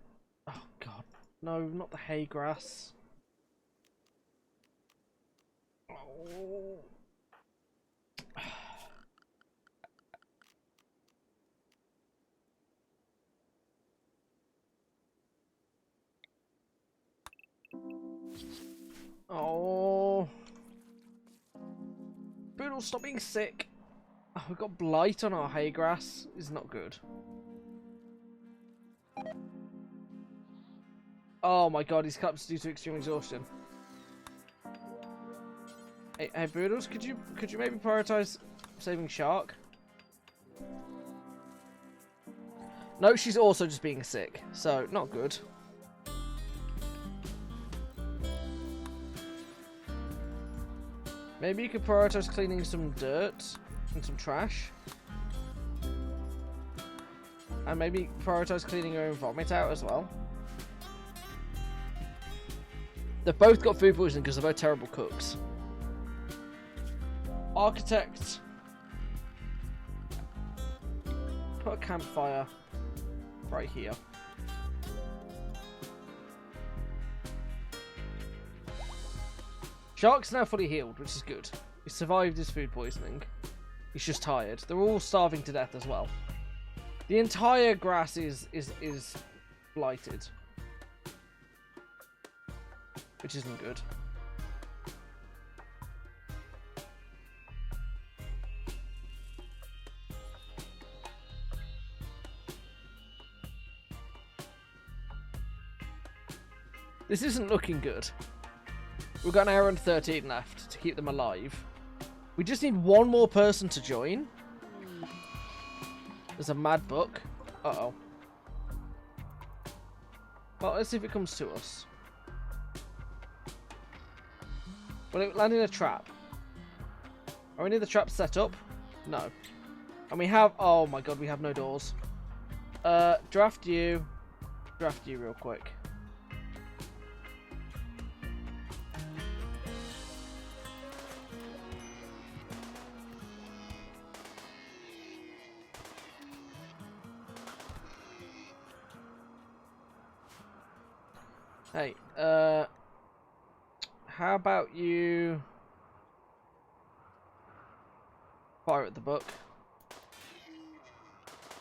Oh god. No, not the hay grass. Oh. Oh. Boodle, stop being sick. Oh, we've got blight on our hay grass. It's not good. Oh my god, he's collapsed due to extreme exhaustion. Hey, Boodles, could you maybe prioritize saving Shark? No, she's also just being sick, so not good. Maybe you could prioritize cleaning some dirt and some trash. And maybe prioritize cleaning your own vomit out as well. They've both got food poisoning because they're both terrible cooks. Architect. Put a campfire right here. Shark's now fully healed, which is good. He survived his food poisoning. He's just tired. They're all starving to death as well. The entire grass is blighted, which isn't good. This isn't looking good. We've got an hour and 13 left to keep them alive. We just need one more person to join. There's a mad book. Uh-oh. Well, let's see if it comes to us. Will it land in a trap? Are any of the traps set up? No. And we have... Oh my god, we have no doors. Draft you. Draft you real quick. Hey, how about you fire at the book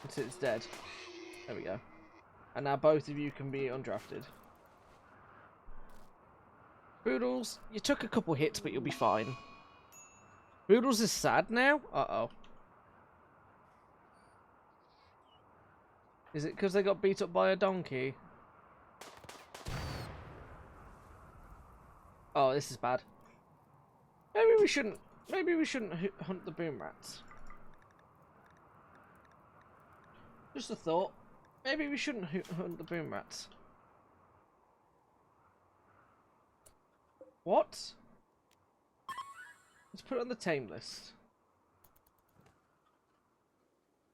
until it's dead? There we go. And now both of you can be undrafted. Boodles, you took a couple hits, but you'll be fine. Boodles is sad now? Uh-oh. Is it because they got beat up by a donkey? Oh, this is bad. Maybe we shouldn't hunt the boom rats. Just a thought. Maybe we shouldn't hunt the boom rats. What? Let's put it on the tame list.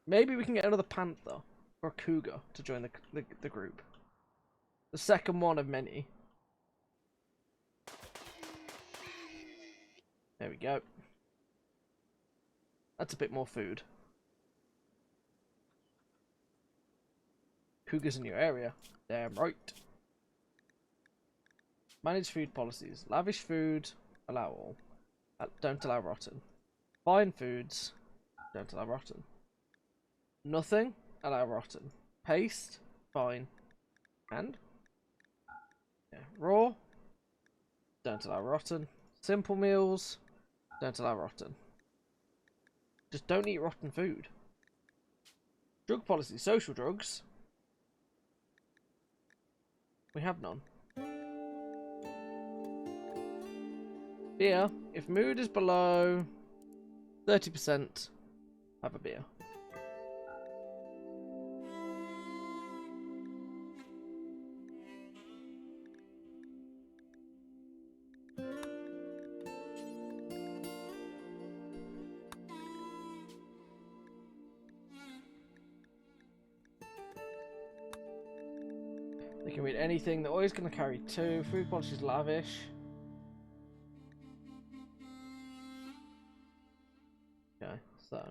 Maybe we can get another panther or a cougar to join the group. The second one of many. There we go. That's a bit more food. Cougars in your area. Damn right. Manage food policies. Lavish food. Allow all. Don't allow rotten. Fine foods. Don't allow rotten. Nothing. Allow rotten. Paste. Fine. And? Yeah. Raw. Don't allow rotten. Simple meals. Don't allow rotten. Just don't eat rotten food. Drug policy. Social drugs. We have none. Beer. If mood is below 30%, have a beer. They can read anything. They're always going to carry 2. Food policy is lavish. Okay, so.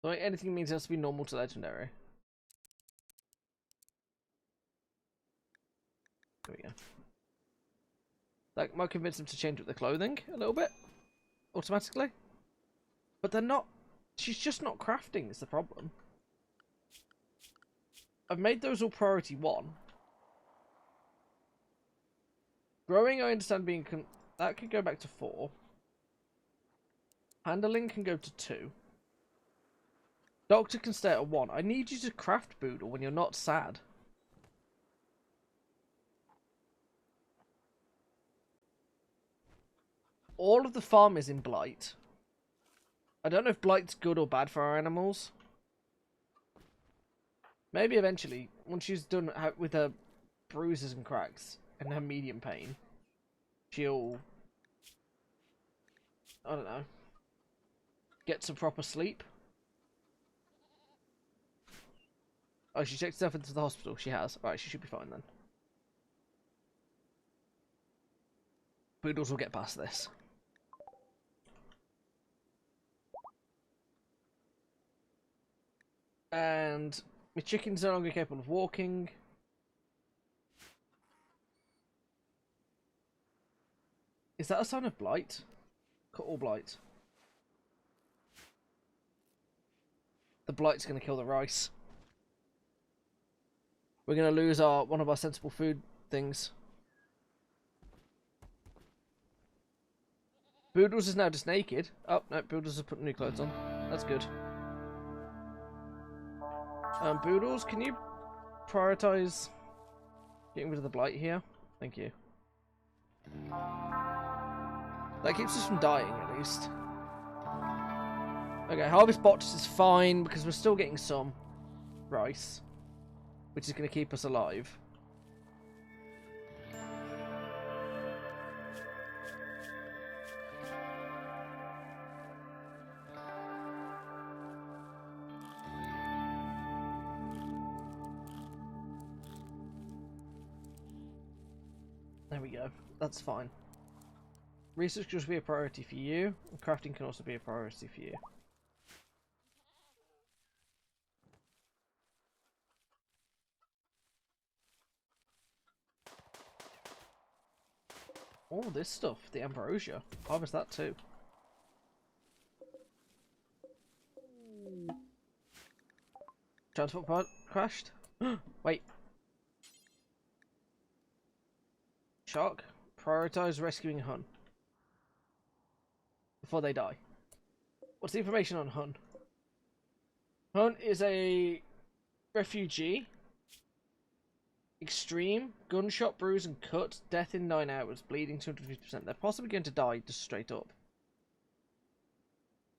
So anything means it has to be normal to legendary. There we go. That might convince them to change up the clothing a little bit. Automatically. But they're not... She's just not crafting is the problem. I've made those all priority 1. Growing, I understand being... That could go back to 4. Handling can go to 2. Doctor can stay at 1. I need you to craft Boodle when you're not sad. all of the farm is in blight. I don't know if blight's good or bad for our animals. Maybe eventually, once she's done with her bruises and cracks and her medium pain, she'll, I don't know, get some proper sleep. Oh, she checked herself into the hospital. She has. Alright, she should be fine then. Poodles will get past this. And my chicken's no longer capable of walking. Is that a sign of blight? Cut all blight. The blight's going to kill the rice. We're going to lose one of our sensible food things. Boodles is now just naked. Oh, no, Boodles has put new clothes on. That's good. Boodles, can you prioritize getting rid of the blight here? Thank you. That keeps us from dying, at least. Okay, harvest box is fine because we're still getting some rice, which is going to keep us alive. There we go. That's fine. Research can also be a priority for you, and crafting can also be a priority for you. All this stuff, the ambrosia. Harvest that too. Transport pod crashed? Wait. Shark, prioritize rescuing Hun before they die. What's the information on Hun? Hun is a refugee. Extreme, gunshot, bruise and cut, death in 9 hours, bleeding 250%. They're possibly going to die just straight up.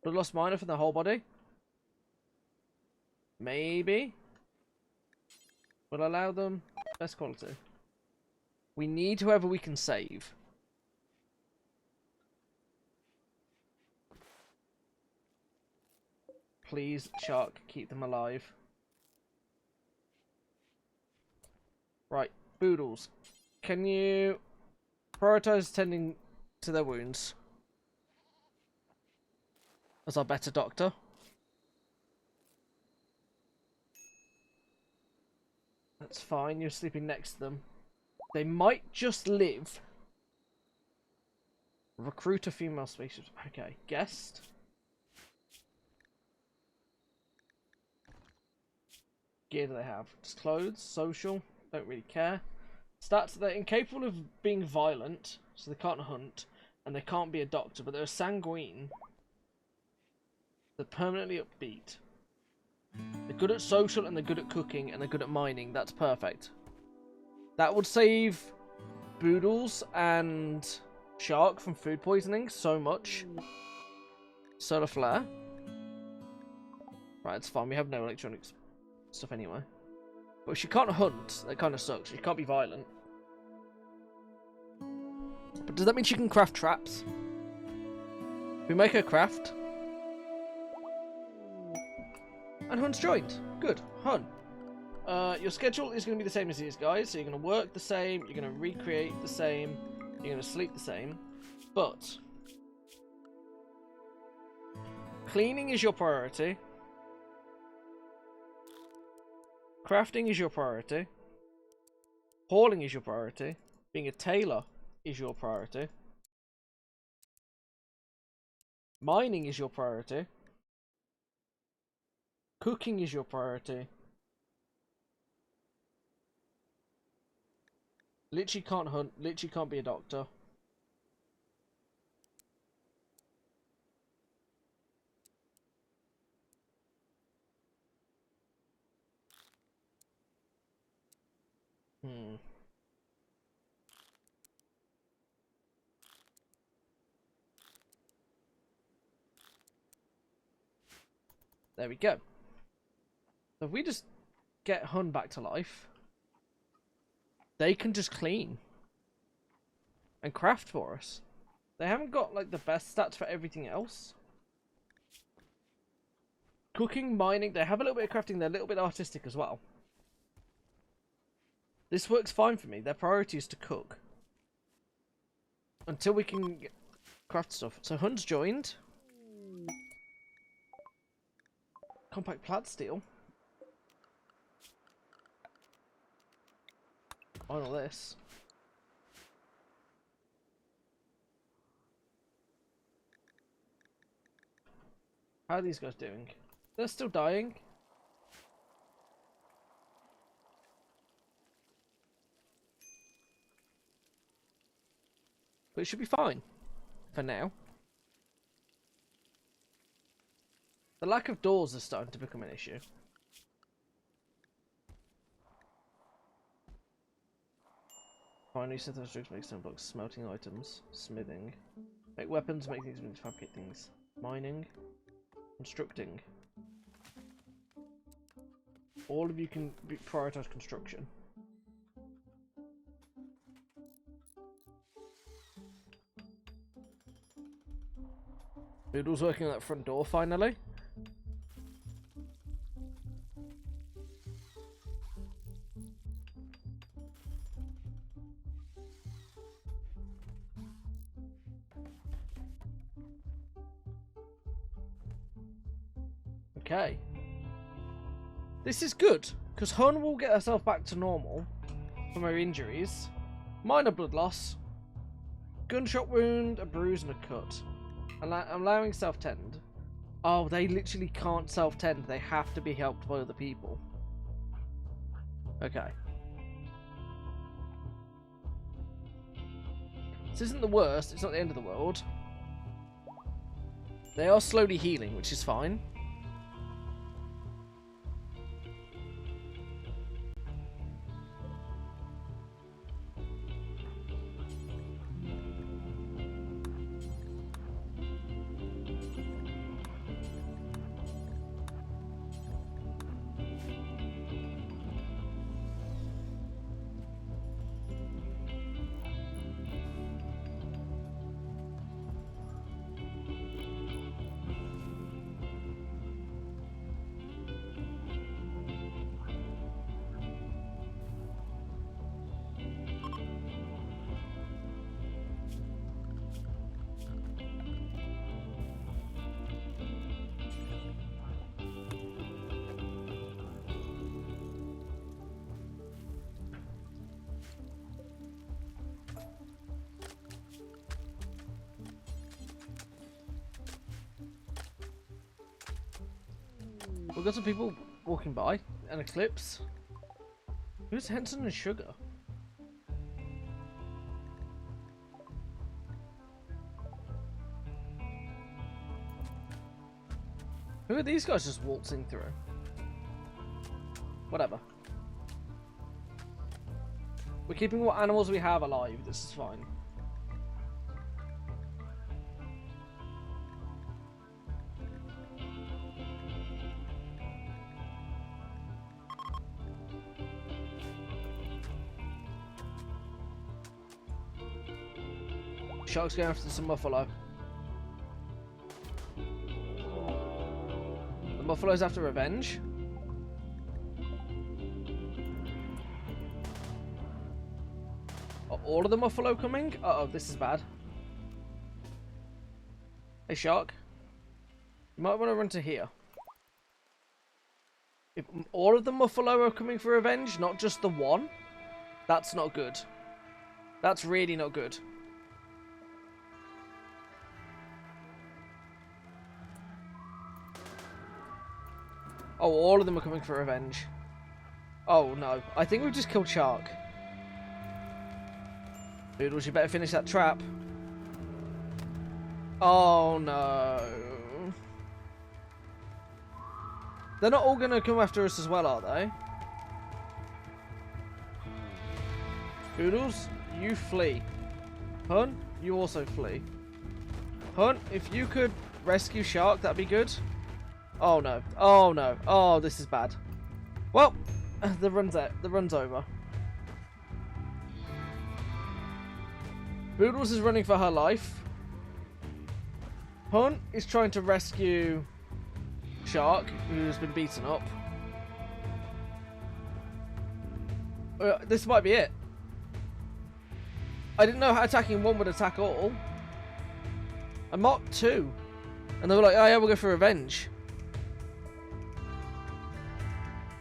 Blood loss minor for the whole body? Maybe. We'll allow them best quality. We need whoever we can save. Please, shark, keep them alive. Right, Boodles. Can you prioritize tending to their wounds? As our better doctor. That's fine, you're sleeping next to them. They might just live. Recruit a female species. Okay, guest. Gear do they have? Just clothes, social, don't really care. Stats, they're incapable of being violent, so they can't hunt, and they can't be a doctor, but they're sanguine. They're permanently upbeat. They're good at social, and they're good at cooking, and they're good at mining. That's perfect. That would save Boodles and Shark from food poisoning so much. Solar flare. Right, it's fine. We have no electronics stuff anyway. But if she can't hunt, that kind of sucks. She can't be violent. But does that mean she can craft traps? We make her craft. And Hun's joined. Good. Hun. Your schedule is going to be the same as these guys. So you're going to work the same. You're going to recreate the same. You're going to sleep the same. But cleaning is your priority. Crafting is your priority. Hauling is your priority. Being a tailor is your priority. Mining is your priority. Cooking is your priority. Literally can't hunt. Literally can't be a doctor. There we go. So if we just get Hun back to life, they can just clean and craft for us. They haven't got like the best stats for everything else. Cooking, mining, they have a little bit of crafting, they're a little bit artistic as well. This works fine for me. Their priority is to cook. Until we can craft stuff. So Hun's joined. Compact plat steel. On all this. How are these guys doing? They're still dying. But it should be fine. For now. The lack of doors is starting to become an issue. Finally, synthesize drugs, make stone blocks, smelting items, smithing. Make weapons, make things, fabricate things. Mining. Constructing. All of you can prioritize construction. Boodle's working on that front door finally. Okay. This is good, because Hun will get herself back to normal from her injuries. Minor blood loss. Gunshot wound, a bruise and a cut. I'm allowing self-tend. Oh, they literally can't self-tend. They have to be helped by other people. Okay. This isn't the worst. It's not the end of the world. They are slowly healing, which is fine. We've got some people walking by. An eclipse. Who's Henson and Sugar? Who are these guys just waltzing through? Whatever. We're keeping what animals we have alive. This is fine. Shark's going after some buffalo. The buffalo's after revenge. Are all of the buffalo coming? Uh-oh, this is bad. Hey, Shark. You might want to run to here. If all of the buffalo are coming for revenge, not just the one, that's not good. That's really not good. Oh, all of them are coming for revenge. Oh, no. I think we've just killed Shark. Boodles, you better finish that trap. Oh, no. They're not all going to come after us as well, are they? Boodles, you flee. Hun, you also flee. Hun, if you could rescue Shark, that'd be good. Oh no. Oh no. Oh, this is bad. Well, the run's out. The run's over. Boodles is running for her life. Hun is trying to rescue Shark, who's been beaten up. This might be it. I didn't know how attacking one would attack all. I marked 2. And they were like, oh yeah, we'll go for revenge.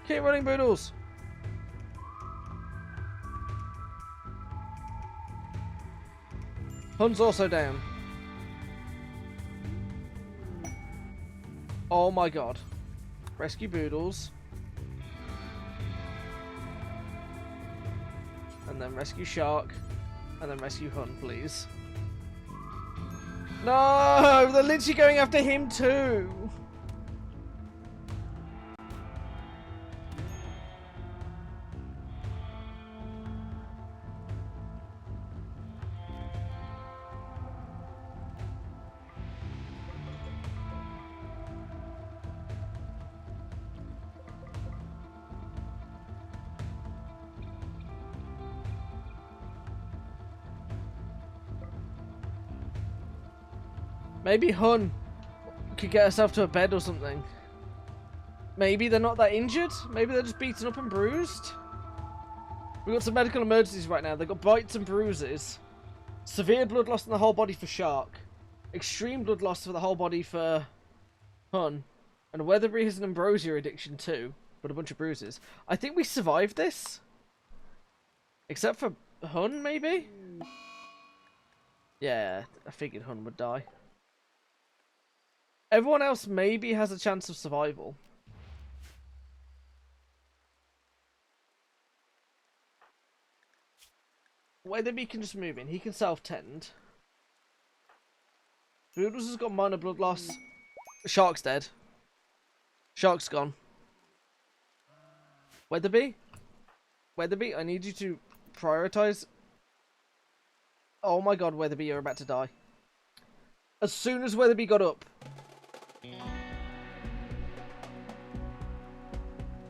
Keep running, Boodles. Hun's also down. Oh my god. Rescue Boodles. And then rescue Shark. And then rescue Hun, please. No! They're literally going after him too! Maybe Hun could get herself to a bed or something. Maybe they're not that injured. Maybe they're just beaten up and bruised. We've got some medical emergencies right now. They've got bites and bruises. Severe blood loss in the whole body for Shark. Extreme blood loss for the whole body for Hun. And Weatherby has an ambrosia addiction too, but a bunch of bruises. I think we survived this. Except for Hun, maybe? Yeah, I figured Hun would die. Everyone else maybe has a chance of survival. Weatherby can just move in. He can self-tend. Boodles has got minor blood loss. Shark's dead. Shark's gone. Weatherby? Weatherby, I need you to prioritize. Oh my god, Weatherby, you're about to die. As soon as Weatherby got up.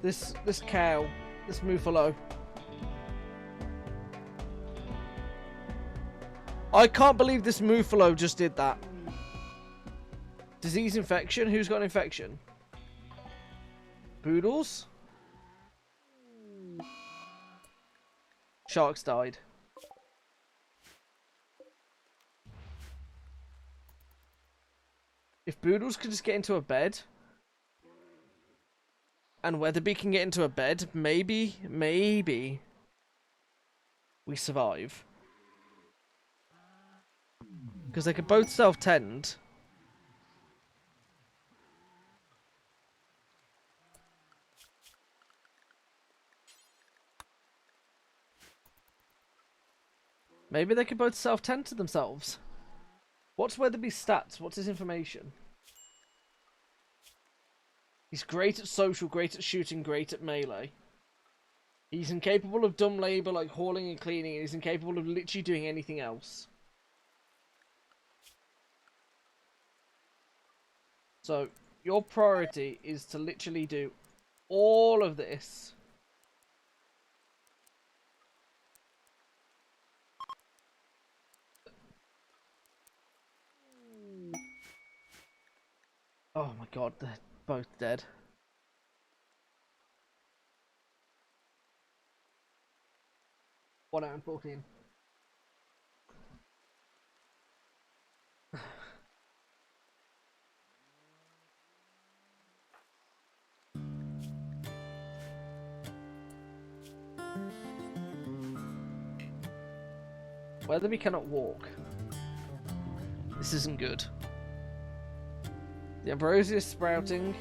This cow, this Muffalo. I can't believe this Muffalo just did that. Disease infection? Who's got an infection? Boodles? Sharks died. If Boodles could just get into a bed, and Weatherby can get into a bed, maybe we survive. Because they could both self-tend. Maybe they could both self-tend to themselves. What's Weatherby's stats? What's his information? He's great at social, great at shooting, great at melee. He's incapable of dumb labour like hauling and cleaning, and he's incapable of literally doing anything else. So, your priority is to literally do all of this. Oh my god, they're both dead. One out and 14. Weatherby cannot walk. This isn't good. The ambrosia is sprouting.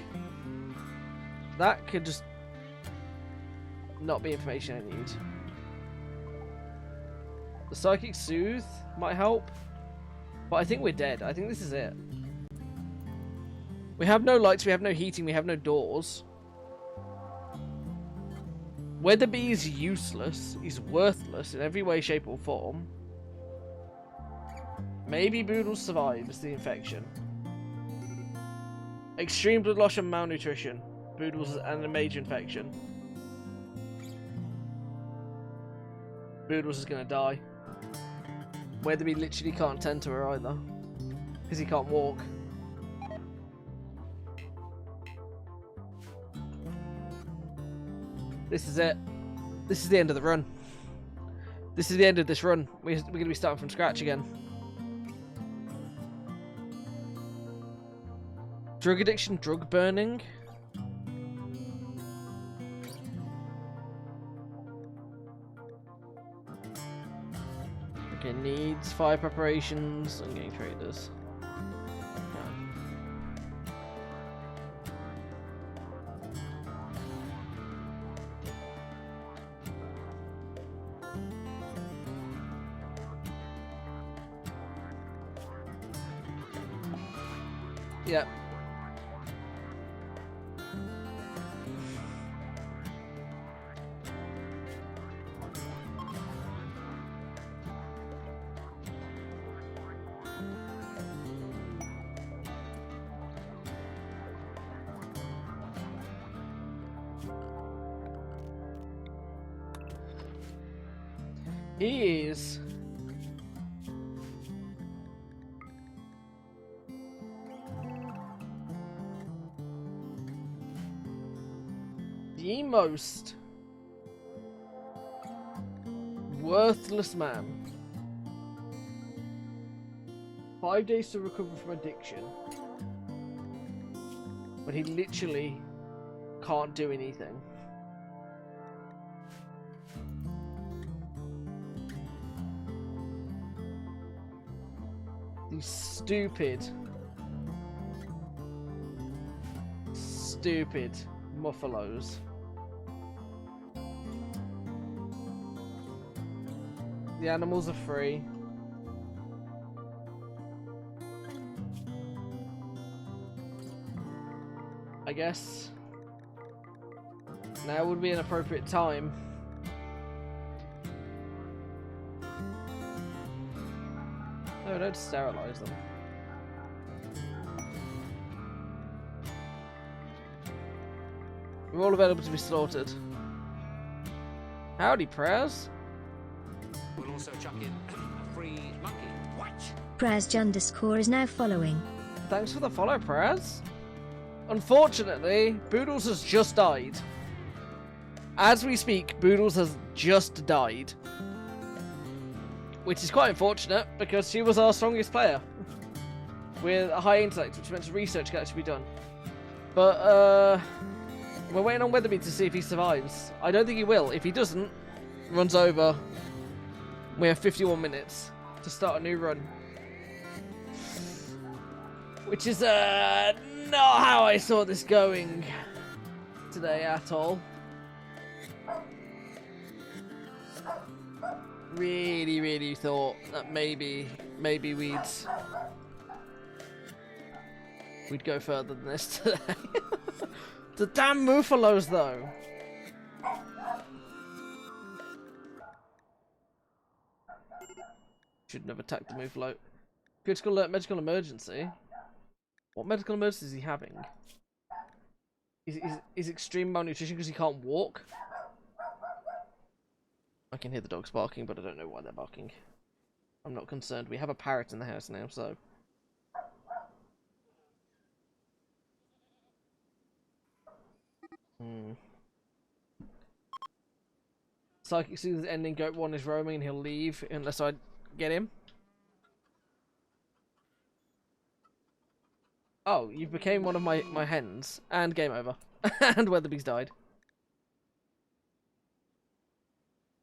That could just not be information I need. The psychic soothe might help, but I think we're dead. I think this is it. We have no lights, we have no heating, we have no doors. Weatherby is useless. He's worthless in every way, shape, or form. Maybe Boodle survives the infection. Extreme blood loss and malnutrition. Boodles and a major infection. Boodles is gonna die. Weatherby literally can't tend to her either. Because he can't walk. This is it. This is the end of the run. This is the end of this run. We're going to be starting from scratch again. Drug addiction, drug burning. Okay, needs, fire preparations, and getting traders. Yep. He is the most worthless man. 5 days to recover from addiction, but he literally can't do anything. These stupid muffalos. The animals are free. I guess now would be an appropriate time no, don't sterilize them. We're all available to be slaughtered. Howdy, prayers. We'll also chuck in a free monkey. Watch! Praz Jundiscore is now following. Thanks for the follow, prayers. Unfortunately, Boodles has just died. As we speak, Boodles has just died. Which is quite unfortunate, because she was our strongest player. With a high intellect, which meant research could actually be done. But, we're waiting on Weatherby to see if he survives. I don't think he will. If he doesn't, runs over. We have 51 minutes to start a new run. Which is, not how I saw this going today at all. Really thought that maybe we'd go further than this today. The damn Muffalos, though. Shouldn't have attacked the Muffalo. Critical alert, medical emergency. What medical emergency is he having? Is extreme malnutrition because he can't walk? I can hear the dogs barking, but I don't know why they're barking. I'm not concerned. We have a parrot in the house now, so... Psychic Soother's ending, Goat 1 is roaming and he'll leave unless I get him. Oh, you became one of my hens. And game over. And Weatherby's died.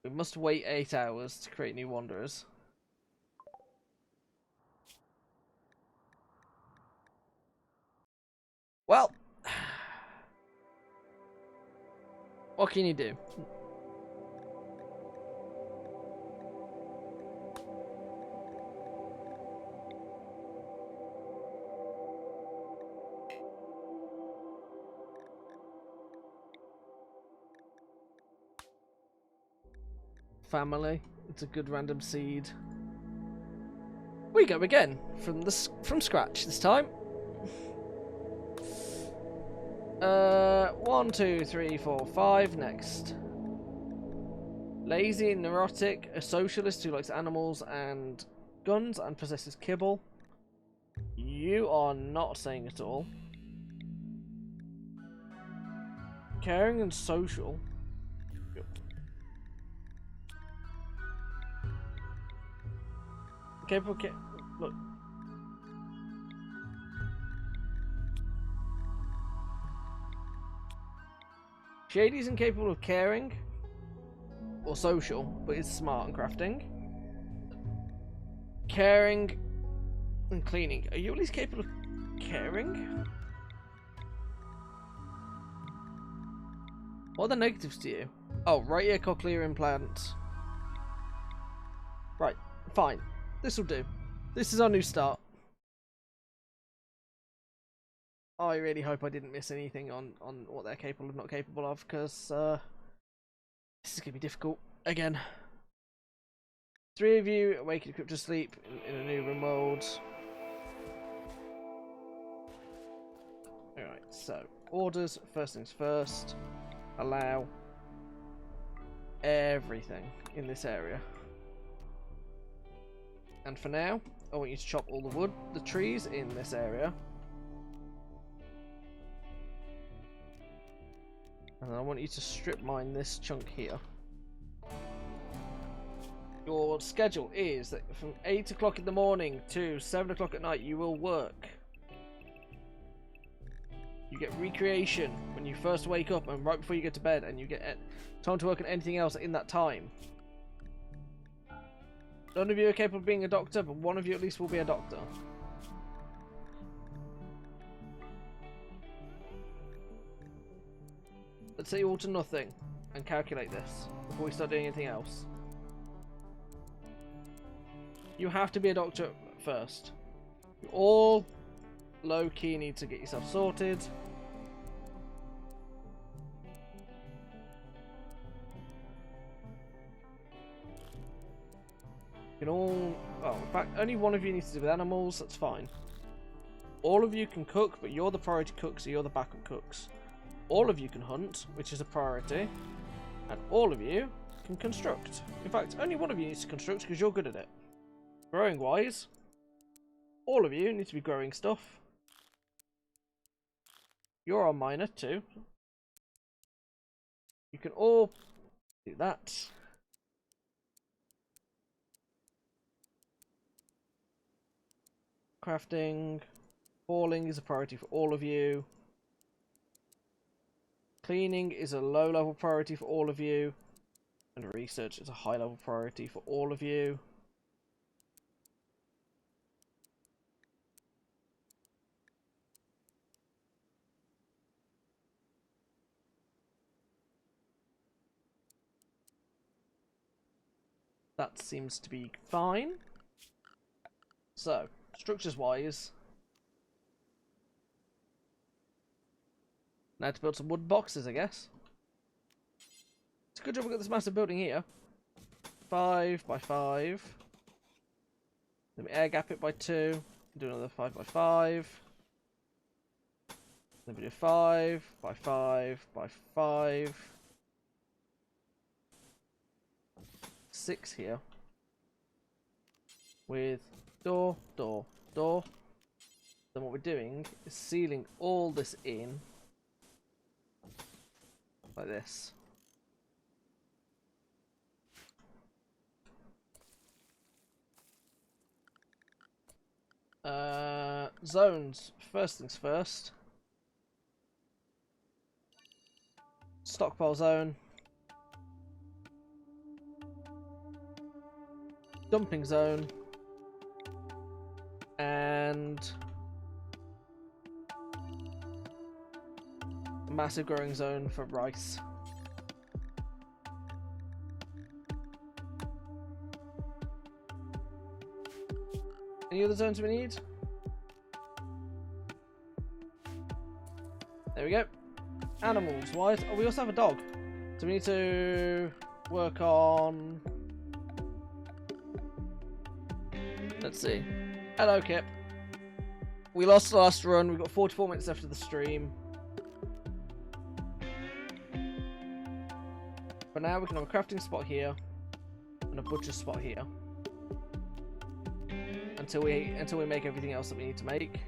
We must wait 8 hours to create new wanderers. Well, what can you do? Family, it's a good random seed. We go again from scratch this time. 1, 2, 3, 4, 5. Next. Lazy, neurotic, a socialist who likes animals and guns and possesses kibble. You are not saying at all. Caring and social. Capable. Look. Shady's incapable of caring or social, but is smart and crafting. Caring and cleaning. Are you at least capable of caring? What are the negatives to you? Oh, right ear cochlear implant. Right, fine. This will do. This is our new start. I really hope I didn't miss anything on what they're capable of, not capable of, because this is going to be difficult again. 3 of you awake and equipped to sleep in a new room world. Alright, so orders, first things first. Allow everything in this area. And for now, I want you to chop all the trees in this area. And I want you to strip mine this chunk here. Your schedule is that from 8 o'clock in the morning to 7 o'clock at night you will work. You get recreation when you first wake up and right before you go to bed, and you get time to work on anything else in that time. None of you are capable of being a doctor, but one of you at least will be a doctor. Let's say all to nothing and calculate this before we start doing anything else. You have to be a doctor first. You all low-key need to get yourself sorted. You can all... Oh, in fact, only one of you needs to do with animals, that's fine. All of you can cook, but you're the priority cook, so you're the backup cooks. All of you can hunt, which is a priority. And all of you can construct. In fact, only one of you needs to construct because you're good at it. Growing-wise, all of you need to be growing stuff. You're a miner too. You can all do that. Crafting. Hauling is a priority for all of you. Cleaning is a low-level priority for all of you. And research is a high-level priority for all of you. That seems to be fine. So, structures-wise, now to build some wood boxes, I guess. It's a good job we got this massive building here. 5 by 5. Let me air gap it by 2. Do another 5 by 5. Then we do 5 by 5 by 5. 6 here. With door, door, door. Then what we're doing is sealing all this in. Like this. Zones. First things first. Stockpile zone. Dumping zone. And a massive growing zone for rice. Any other zones we need? There we go. Animals wise. Oh, we also have a dog. So we need to work on... Let's see. Hello, Kip. We lost the last run. We've got 44 minutes left of the stream. But now we can have a crafting spot here and a butcher spot here. Until we make everything else that we need to make.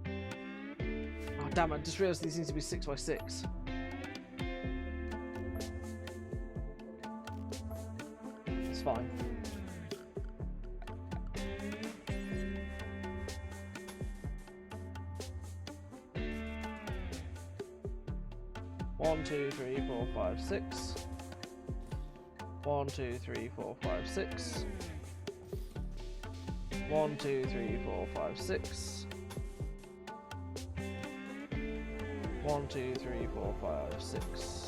Oh damn, I just realised these need to be 6x6. It's fine. One, two, three, four, five, six. 1, 2, 3, 4, 5, 6. 1, 2, 3, 4, 5, 6. 1, 2, 3, 4, 5, 6.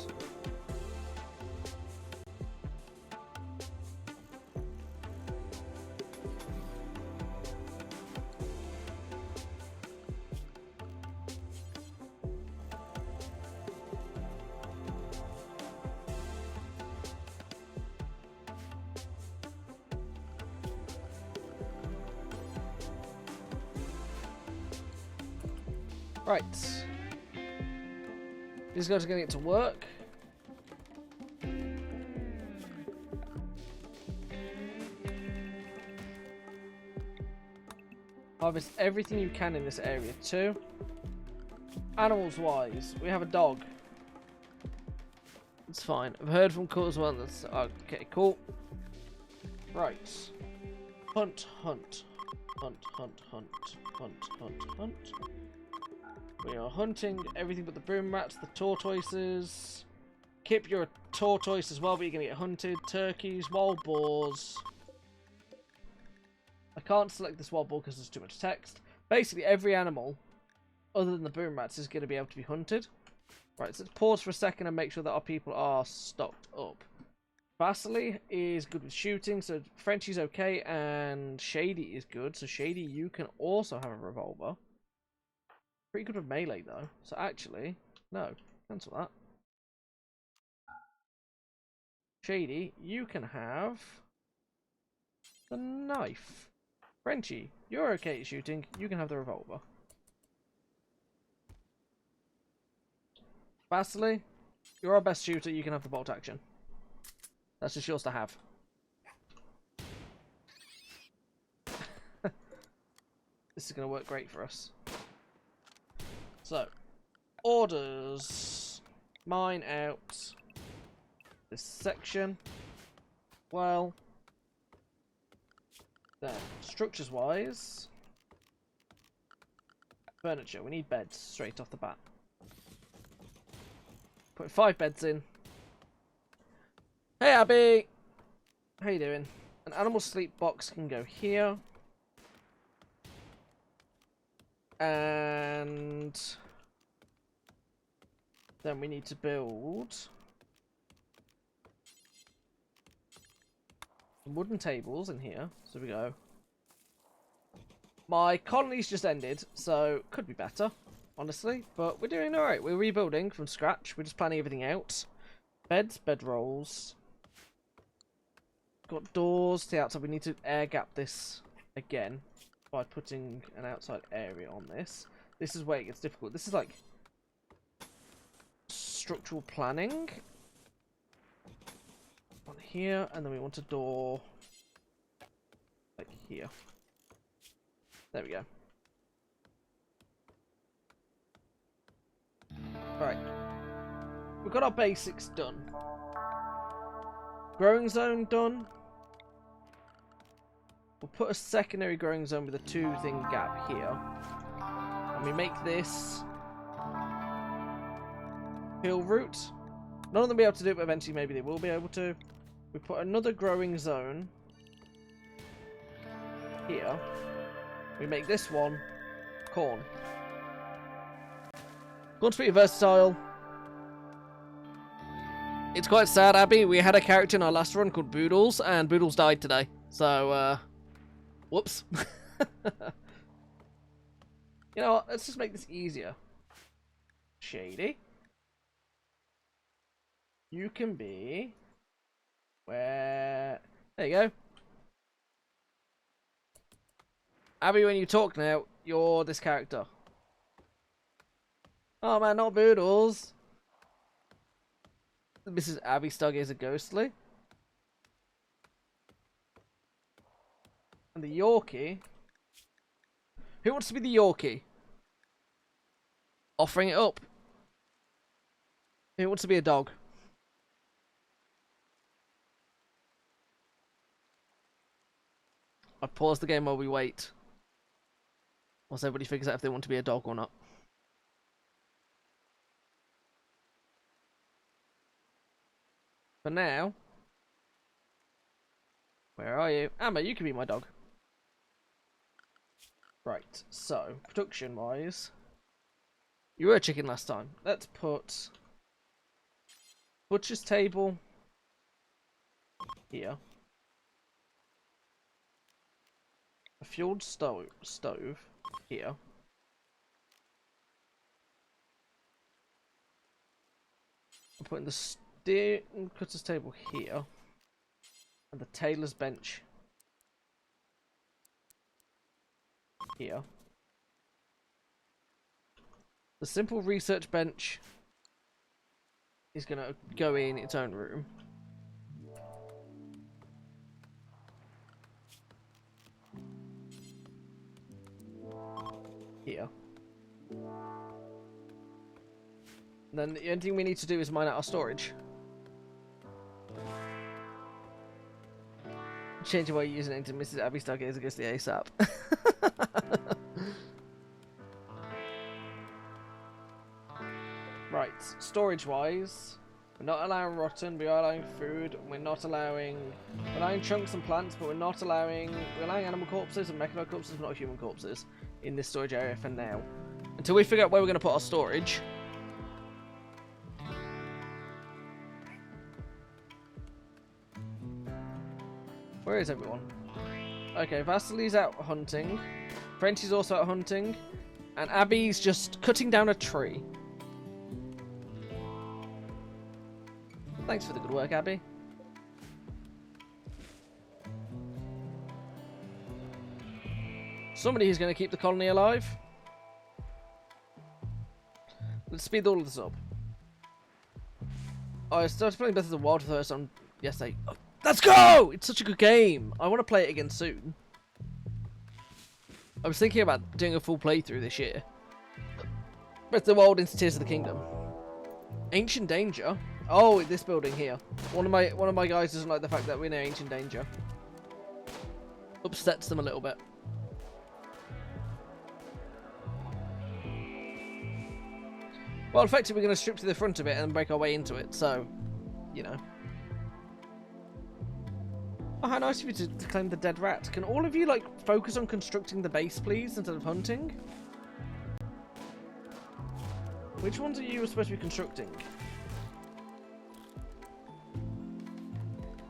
Right. These guys are going to get to work. Harvest everything you can in this area too. Animals wise, we have a dog. It's fine. I've heard from Cool as well. That's okay, cool. Right. Hunt, hunt. Hunt, hunt, hunt. Hunt, hunt, hunt. We are hunting everything but the broom rats, the tortoises. Kip, you're a tortoise as well, but you're going to get hunted. Turkeys, wild boars. I can't select this wild boar because there's too much text. Basically, every animal, other than the broom rats, is going to be able to be hunted. Right, so let's pause for a second and make sure that our people are stocked up. Vasily is good with shooting, so Frenchie's okay, and Shady is good. So Shady, you can also have a revolver. Pretty good with melee though, so actually, no, cancel that. Shady, you can have the knife. Frenchie, you're okay at shooting, you can have the revolver. Vasily, you're our best shooter, you can have the bolt action. That's just yours to have. This is going to work great for us. So, orders. Mine out. This section. Well. Then, structures wise. Furniture. We need beds straight off the bat. Put 5 beds in. Hey Abby! How you doing? An animal sleep box can go here. And then we need to build some wooden tables in here. So we go. My colony's just ended, so could be better, honestly. But we're doing alright. We're rebuilding from scratch. We're just planning everything out. Beds, bedrolls. Got doors to the outside. We need to air gap this again by putting an outside area on this. This is where it gets difficult. This is like structural planning. On here, and then we want a door like here. There we go. Right. We've got our basics done. Growing zone done. We'll put a secondary growing zone with a 2-thing gap here. And we make this hill route. None of them will be able to do it, but eventually maybe they will be able to. We put another growing zone here. We make this one corn. Corn's pretty versatile. It's quite sad, Abby. We had a character in our last run called Boodles, and Boodles died today. So, whoops. You know what? Let's just make this easier. Shady. You can be where... There you go. Abby, when you talk now, you're this character. Oh man, not Boodles. Mrs. Abby Stargazer Ghostly. And the Yorkie. Who wants to be the Yorkie? Offering it up. Who wants to be a dog? I pause the game while we wait. Whilst everybody figures out if they want to be a dog or not. For now, where are you? Amber, you can be my dog. Right, so, production-wise, you were a chicken last time. Let's put butcher's table here. A fueled stove here. I'm putting the steer cutter's table here. And the tailor's bench here. The simple research bench is going to go in its own room. Here. Then the only thing we need to do is mine out our storage. Change your way using it to Mrs. Abby Stargazer against the ASAP. Right, storage wise, we're not allowing rotten, we are allowing food, we're allowing chunks and plants, but we're allowing animal corpses and mechanoid corpses, but not human corpses in this storage area for now. Until we figure out where we're going to put our storage. Where is everyone? Okay, Vasily's out hunting. Frenchie's also out hunting. And Abby's just cutting down a tree. Thanks for the good work, Abby. Somebody who's going to keep the colony alive. Let's speed all of this up. I started playing Breath of the Wild first on yesterday. Oh, let's go! It's such a good game. I want to play it again soon. I was thinking about doing a full playthrough this year. Breath of the Wild into Tears of the Kingdom. Ancient Danger. Oh, this building here. One of my guys doesn't like the fact that we're near Ancient Danger. Upsets them a little bit. Well, effectively, we're going to strip to the front of it and break our way into it, so, you know. Oh, how nice of you to claim the dead rat. Can all of you, like, focus on constructing the base, please, instead of hunting? Which ones are you supposed to be constructing?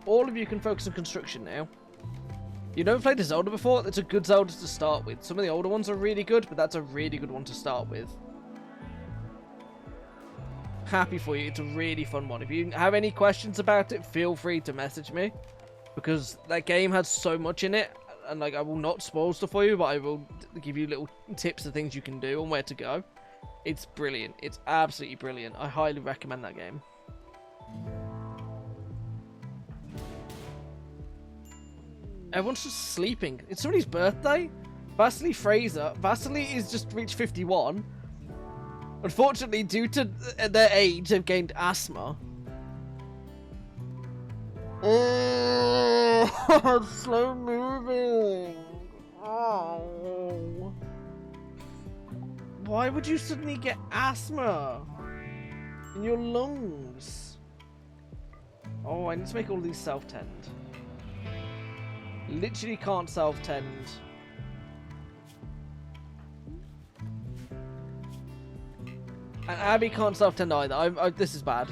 All of you can focus on construction now. You never played a Zelda before? That's a good Zelda to start with. Some of the older ones are really good, but that's a really good one to start with. Happy for you. It's a really fun one. If you have any questions about it, feel free to message me, because that game has so much in it, and like I will not spoil stuff for you, but I will give you little tips of things you can do and where to go. It's brilliant. It's absolutely brilliant. I highly recommend that game. Everyone's just sleeping. It's somebody's birthday. Vasily Fraser. Vasily is just reached 51. Unfortunately, due to their age, they've gained asthma. Oh, slow moving. Oh. Why would you suddenly get asthma in your lungs? Oh, I need to make all these self-tend. Literally can't self-tend. And Abby can't self-tend either. This is bad.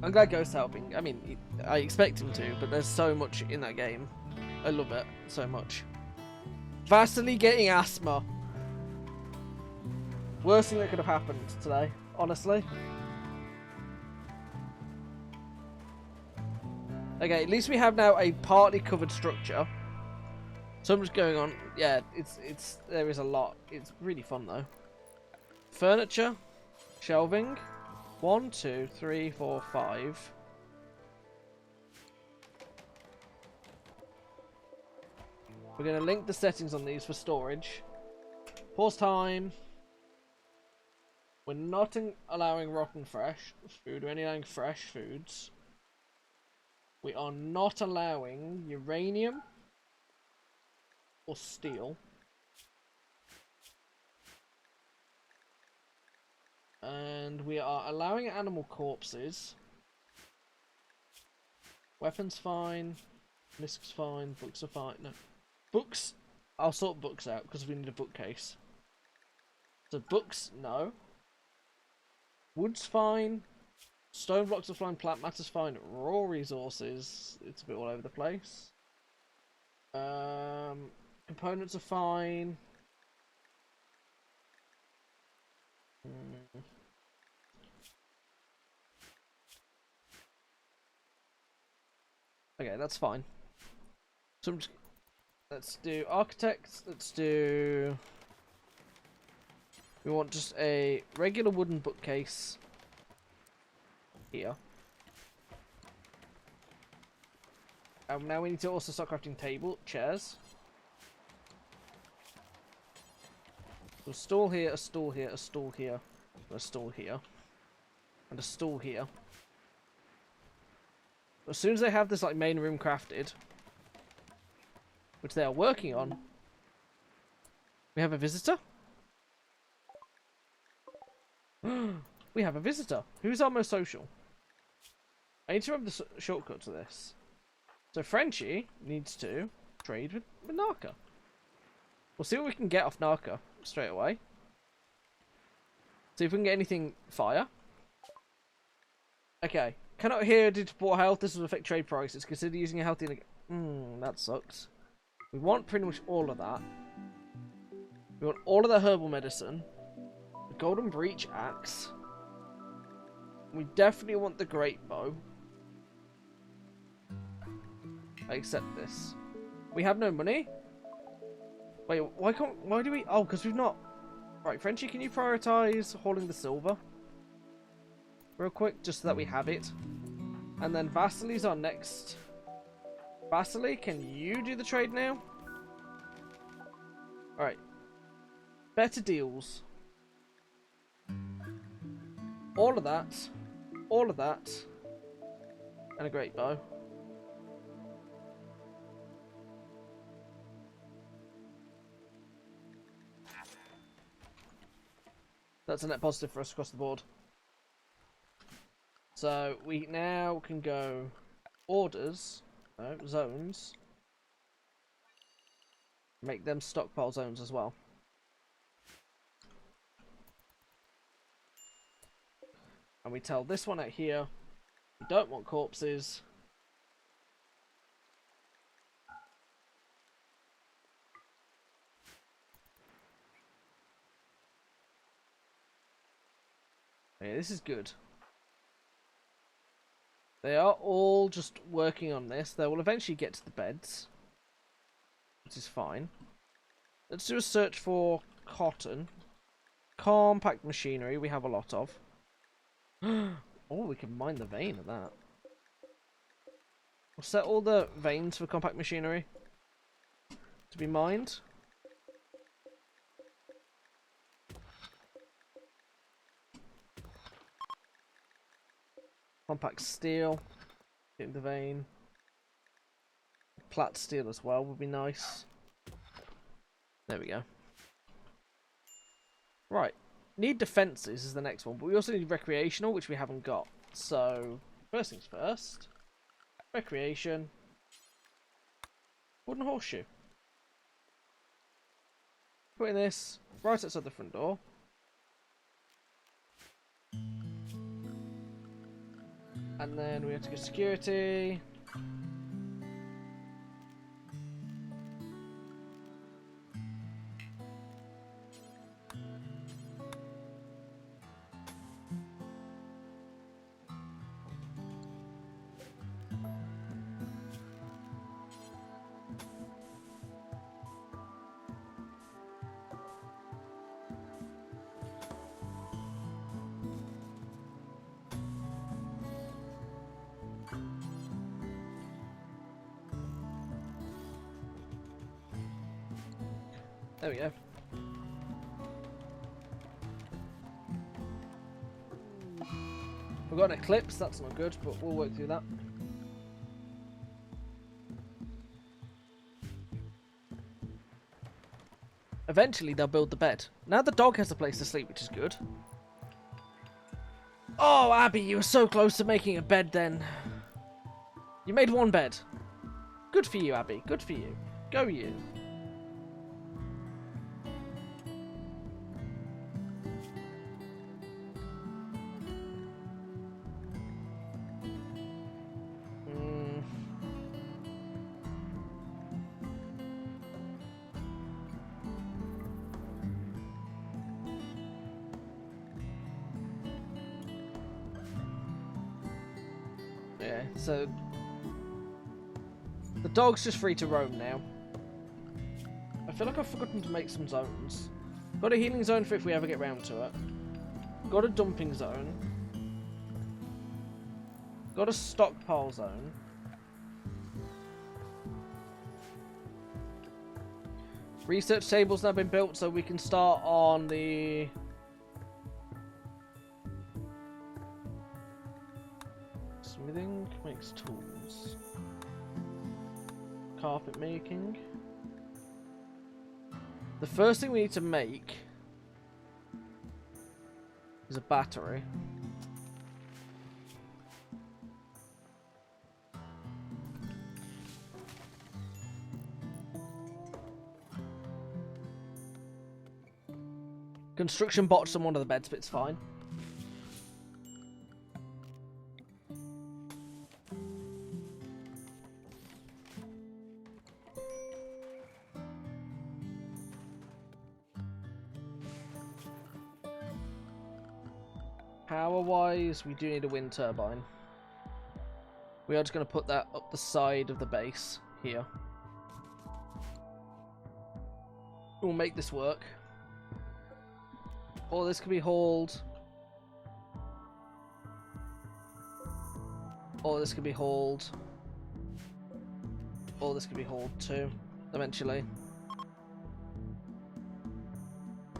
I'm glad Ghost's helping. I mean, I expect him to, but there's so much in that game. I love it so much. Vasily getting asthma. Worst thing that could have happened today, honestly. Okay, at least we have now a partly covered structure. So much going on. Yeah, there is a lot. It's really fun though. Furniture, Shelving. 1, 2, 3, 4, 5. We're going to link the settings on these for storage. Pause time. We're not allowing rotten fresh food. We're only allowing fresh foods. We are not allowing uranium or steel. And we are allowing animal corpses. Weapons fine. Discs fine. Books are fine. No. Books. I'll sort books out because we need a bookcase. So books, no. Wood's fine. Stone blocks are fine. Plant matter's fine. Raw resources. It's a bit all over the place. Components are fine. Okay, that's fine. So I'm just, let's do architects. Let's do. We want just a regular wooden bookcase here. And now we need to also start crafting chairs. So a stool here, a stool here, a stool here, a stool here, and a stool here. As soon as they have this like main room crafted, which they are working on, we have a visitor. We have a visitor. Who's our most social? I need to remember the shortcut to this. So Frenchie needs to trade with Narka. We'll see what we can get off Narka straight away. See if we can get anything fire. Okay. Cannot hear due to poor health. This will affect trade prices. Consider using a healthy... that sucks. We want pretty much all of that. We want all of the herbal medicine. The golden breach axe. We definitely want the great bow. I accept this. We have no money? Wait, why do we... Oh, because we've not... Right, Frenchie, can you prioritize hauling the silver? Real quick, just so that we have it. And then Vasily's our next. Vasily, can you do the trade now? Alright. Better deals. All of that. All of that. And a great bow. That's a net positive for us across the board. So we now can go orders, no, zones, make them stockpile zones as well. And we tell this one out here, we don't want corpses. Yeah, this is good. They are all just working on this. They will eventually get to the beds, which is fine. Let's do a search for cotton. Compact machinery, we have a lot of. Oh, we can mine the vein of that. We'll set all the veins for compact machinery to be mined. Compact steel, getting the vein. Plat steel as well would be nice. There we go. Right, need defences is the next one, but we also need recreational, which we haven't got. So, first things first, recreation, wooden horseshoe. Putting this right outside the front door. And then we have to go security. There we go. We've got an eclipse, that's not good, but we'll work through that. Eventually they'll build the bed. Now the dog has a place to sleep, which is good. Oh, Abby, you were so close to making a bed then. You made one bed. Good for you, Abby. Good for you. Go you. Yeah, so the dog's just free to roam now. I feel like I've forgotten to make some zones. Got a healing zone for if we ever get round to it. Got a dumping zone. Got a stockpile zone. Research table's now been built, so we can start on the... Smithing makes tools. Carpet making. The first thing we need to make is a battery. Construction botched on one of the beds, but it's fine. Power-wise, we do need a wind turbine. We are just going to put that up the side of the base here. We'll make this work. Or this can be hauled. Or this can be hauled. Or this can be hauled too, eventually.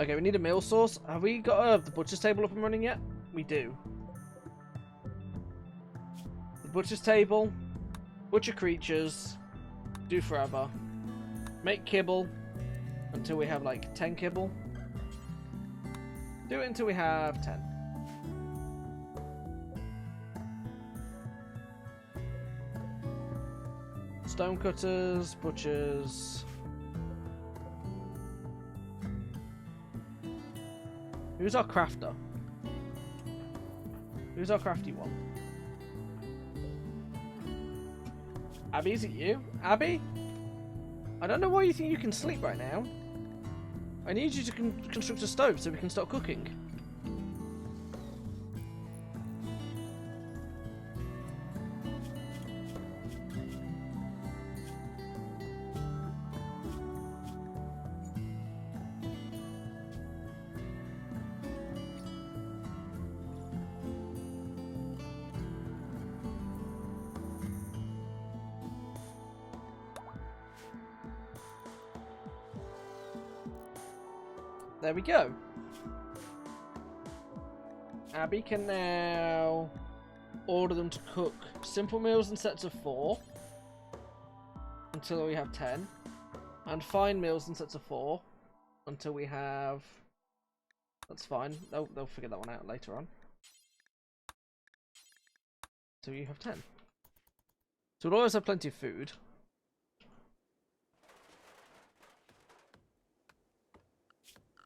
Okay, we need a meal source. Have we got the butcher's table up and running yet? We do. The butcher's table. Butcher creatures. Do forever. Make kibble. Until we have like 10 kibble. Do it until we have 10. Stone cutters, butchers. Who's our crafter? Who's our crafty one? Abby, is it you? Abby? I don't know why you think you can sleep right now. I need you to construct a stove so we can start cooking. There we go. Abby can now order them to cook simple meals in sets of 4 until we have 10, and fine meals in sets of 4 until we have... That's fine. They'll figure that one out later on. So you have 10. So we'll always have plenty of food.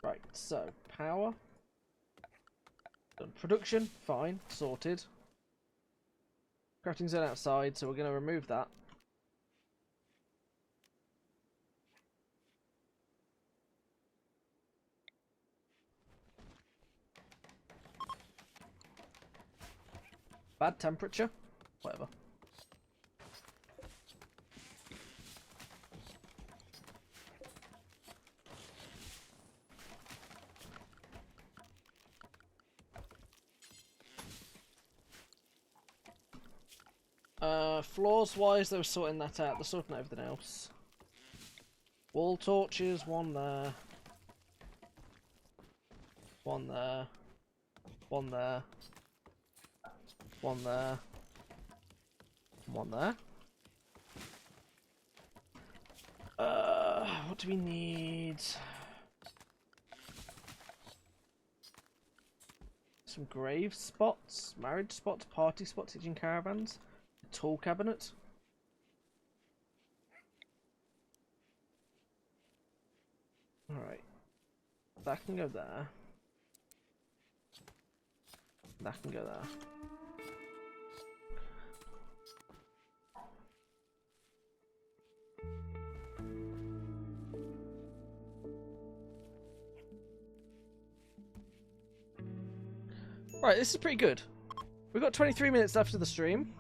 Right, so power. Done. Production, fine, sorted. Crafting zone outside, so we're going to remove that. Bad temperature? Whatever. Floors wise, they were sorting that out. They're sorting everything else. Wall torches, one there. One there. One there. One there. One there. What do we need? Some grave spots, marriage spots, party spots, hitching caravans, a tool cabinet. Alright. That can go there. That can go there. Right, this is pretty good. We've got 23 minutes left of the stream.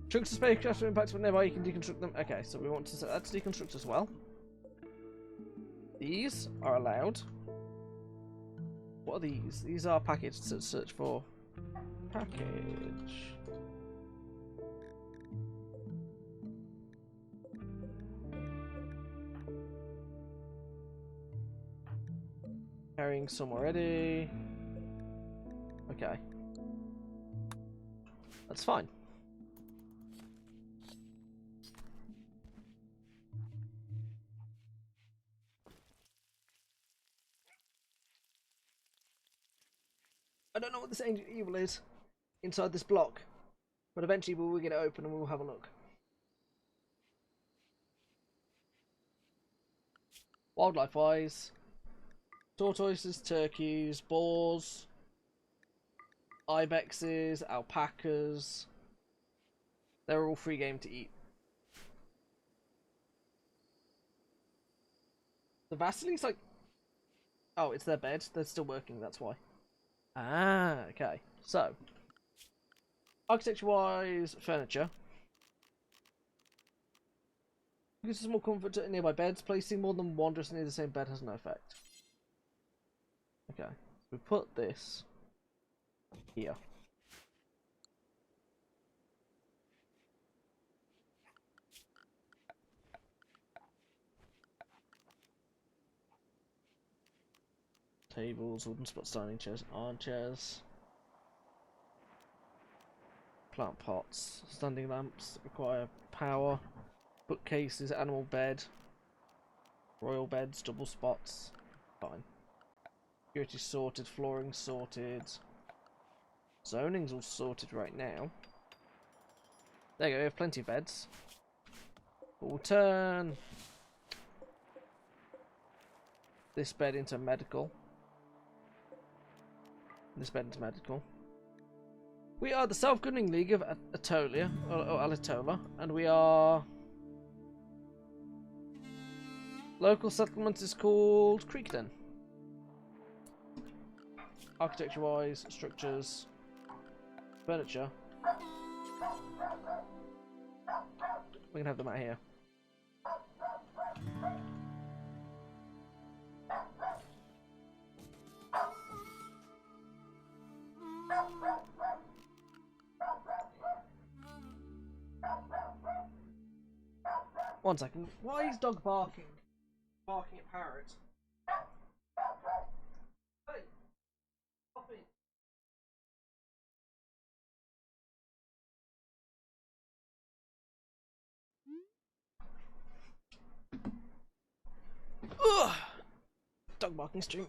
Chunks of space after impacts whenever you can deconstruct them. Okay, so we want to set that to deconstruct as well. These are allowed. What are these? These are packaged, so search for package. Carrying some already. Okay. That's fine. I don't know what this ancient evil is inside this block, but eventually we will get it open and we will have a look. Wildlife wise, tortoises, turkeys, boars, ibexes, alpacas. They're all free game to eat. The Vasili's like... Oh, it's their bed. They're still working, that's why. Ah, okay. So, architecture-wise, furniture. Gives us more comfort to nearby beds. Placing more than one dress near the same bed has no effect. Okay, so we put this here. Tables, wooden spots, dining chairs, armchairs, plant pots, standing lamps that require power, bookcases, animal bed, royal beds, double spots. Fine. Security sorted, flooring sorted. Zoning's all sorted right now. There you go, we have plenty of beds. But we'll turn this bed into medical. This bed into medical. We are the Self-Governing League of Atolia, or Alitola, and we are... Local settlement is called Creekden. Architecture-wise, structures, furniture. We can have them out here. One second. Why is dog barking? Barking at parrot. Hey, stop it. Ugh. Dog barking stream.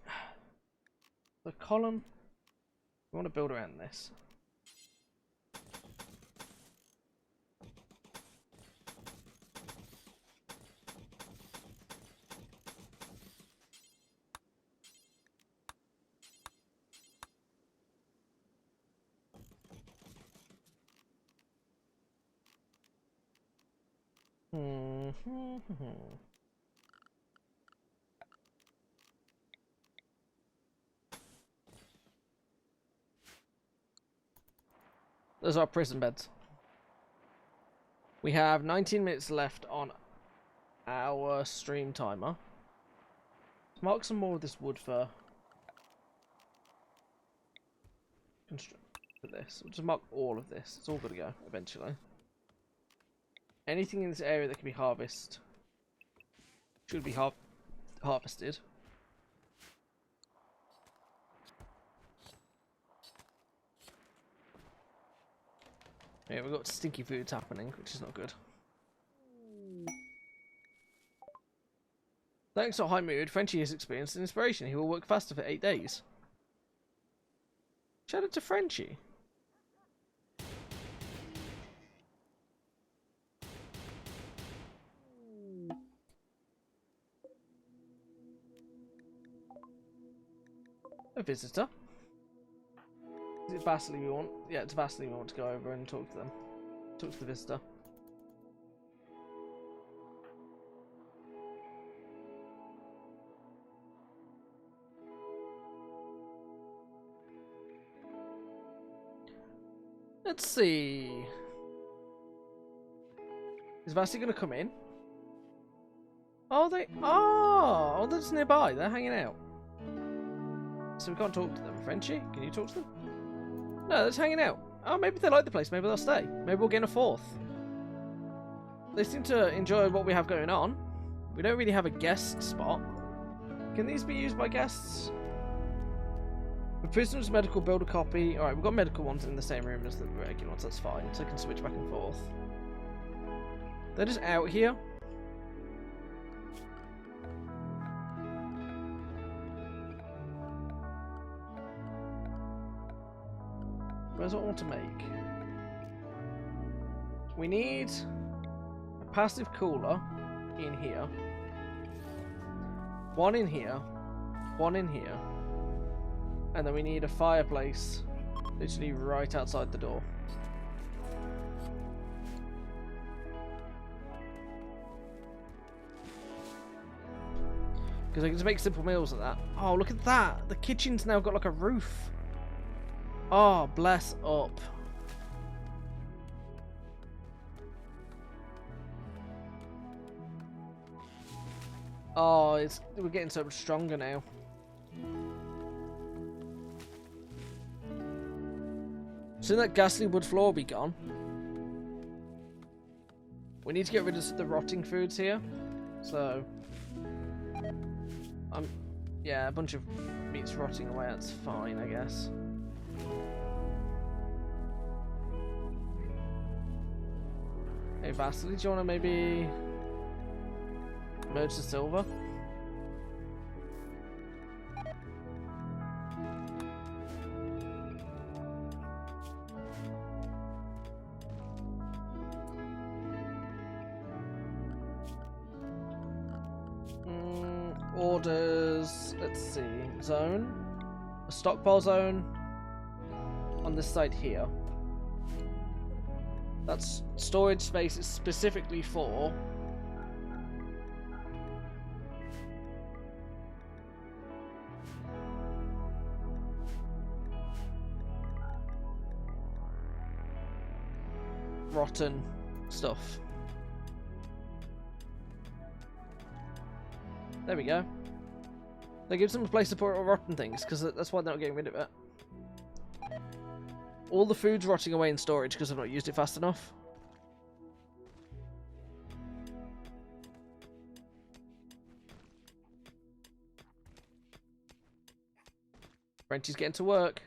The column. We want to build around this. Those are prison beds. We have 19 minutes left on our stream timer. Let's mark some more of this wood for this. We'll just mark all of this. It's all got to go eventually. Anything in this area that can be harvested should be harvested. Yeah, we've got stinky foods happening, which is not good. Thanks to high mood, Frenchie has experienced an inspiration. He will work faster for 8 days. Shout out to Frenchie. A visitor. Is it Vasily we want? Yeah, it's Vasily we want to go over and talk to them. Talk to the visitor. Let's see. Is Vasily gonna come in? Oh, they're just nearby. They're hanging out. So we can't talk to them. Frenchie, can you talk to them? No, they're just hanging out. Oh, maybe they like the place. Maybe they'll stay. Maybe we'll get a fourth. They seem to enjoy what we have going on. We don't really have a guest spot. Can these be used by guests? The prisoner's medical, build a copy. Alright, we've got medical ones in the same room as the regular ones. That's fine. So I can switch back and forth. They're just out here. Where's what I want to make? We need a passive cooler in here. One in here. One in here. And then we need a fireplace literally right outside the door. Because I can just make simple meals like that. Oh, look at that! The kitchen's now got like a roof. Oh, bless up. Oh, we're getting so much stronger now. Soon that ghastly wood floor will be gone. We need to get rid of the rotting foods here. So, yeah, a bunch of meat's rotting away. That's fine, I guess. Hey Vasily, do you want to maybe merge the silver? Orders, let's see, zone, a stockpile zone on this side here. That's storage space is specifically for rotten stuff. There we go. That gives them a place to put rotten things, because that's why they're not getting rid of it. All the food's rotting away in storage because I've not used it fast enough. Frenchie's getting to work.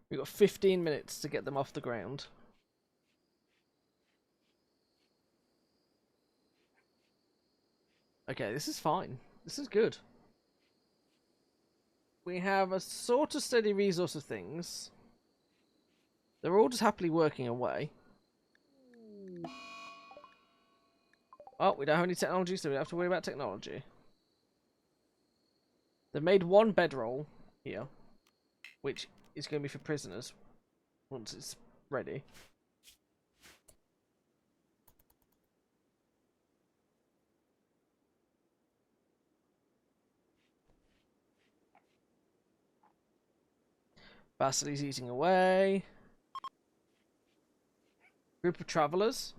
We've got 15 minutes to get them off the ground. Okay, this is fine. This is good. We have a sort of steady resource of things. They're all just happily working away. Oh, we don't have any technology, so we don't have to worry about technology. They've made one bedroll here, which is going to be for prisoners once it's ready. Vasily's eating away. Group of travellers.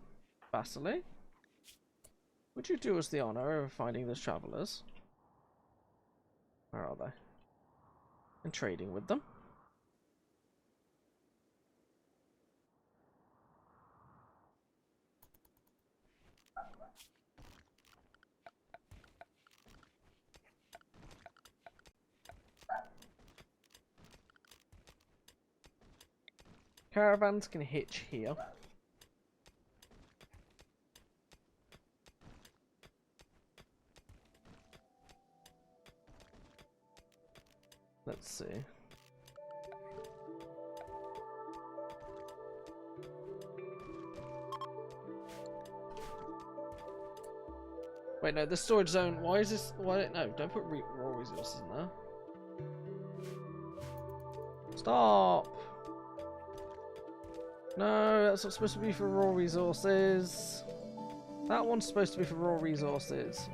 Vasily, would you do us the honour of finding those travellers? Where are they? And trading with them. Caravans can hitch here. Let's see. Wait, no, the storage zone. Why is this? Why? No, don't put raw resources in there. Stop! No, that's not supposed to be for raw resources. That one's supposed to be for raw resources.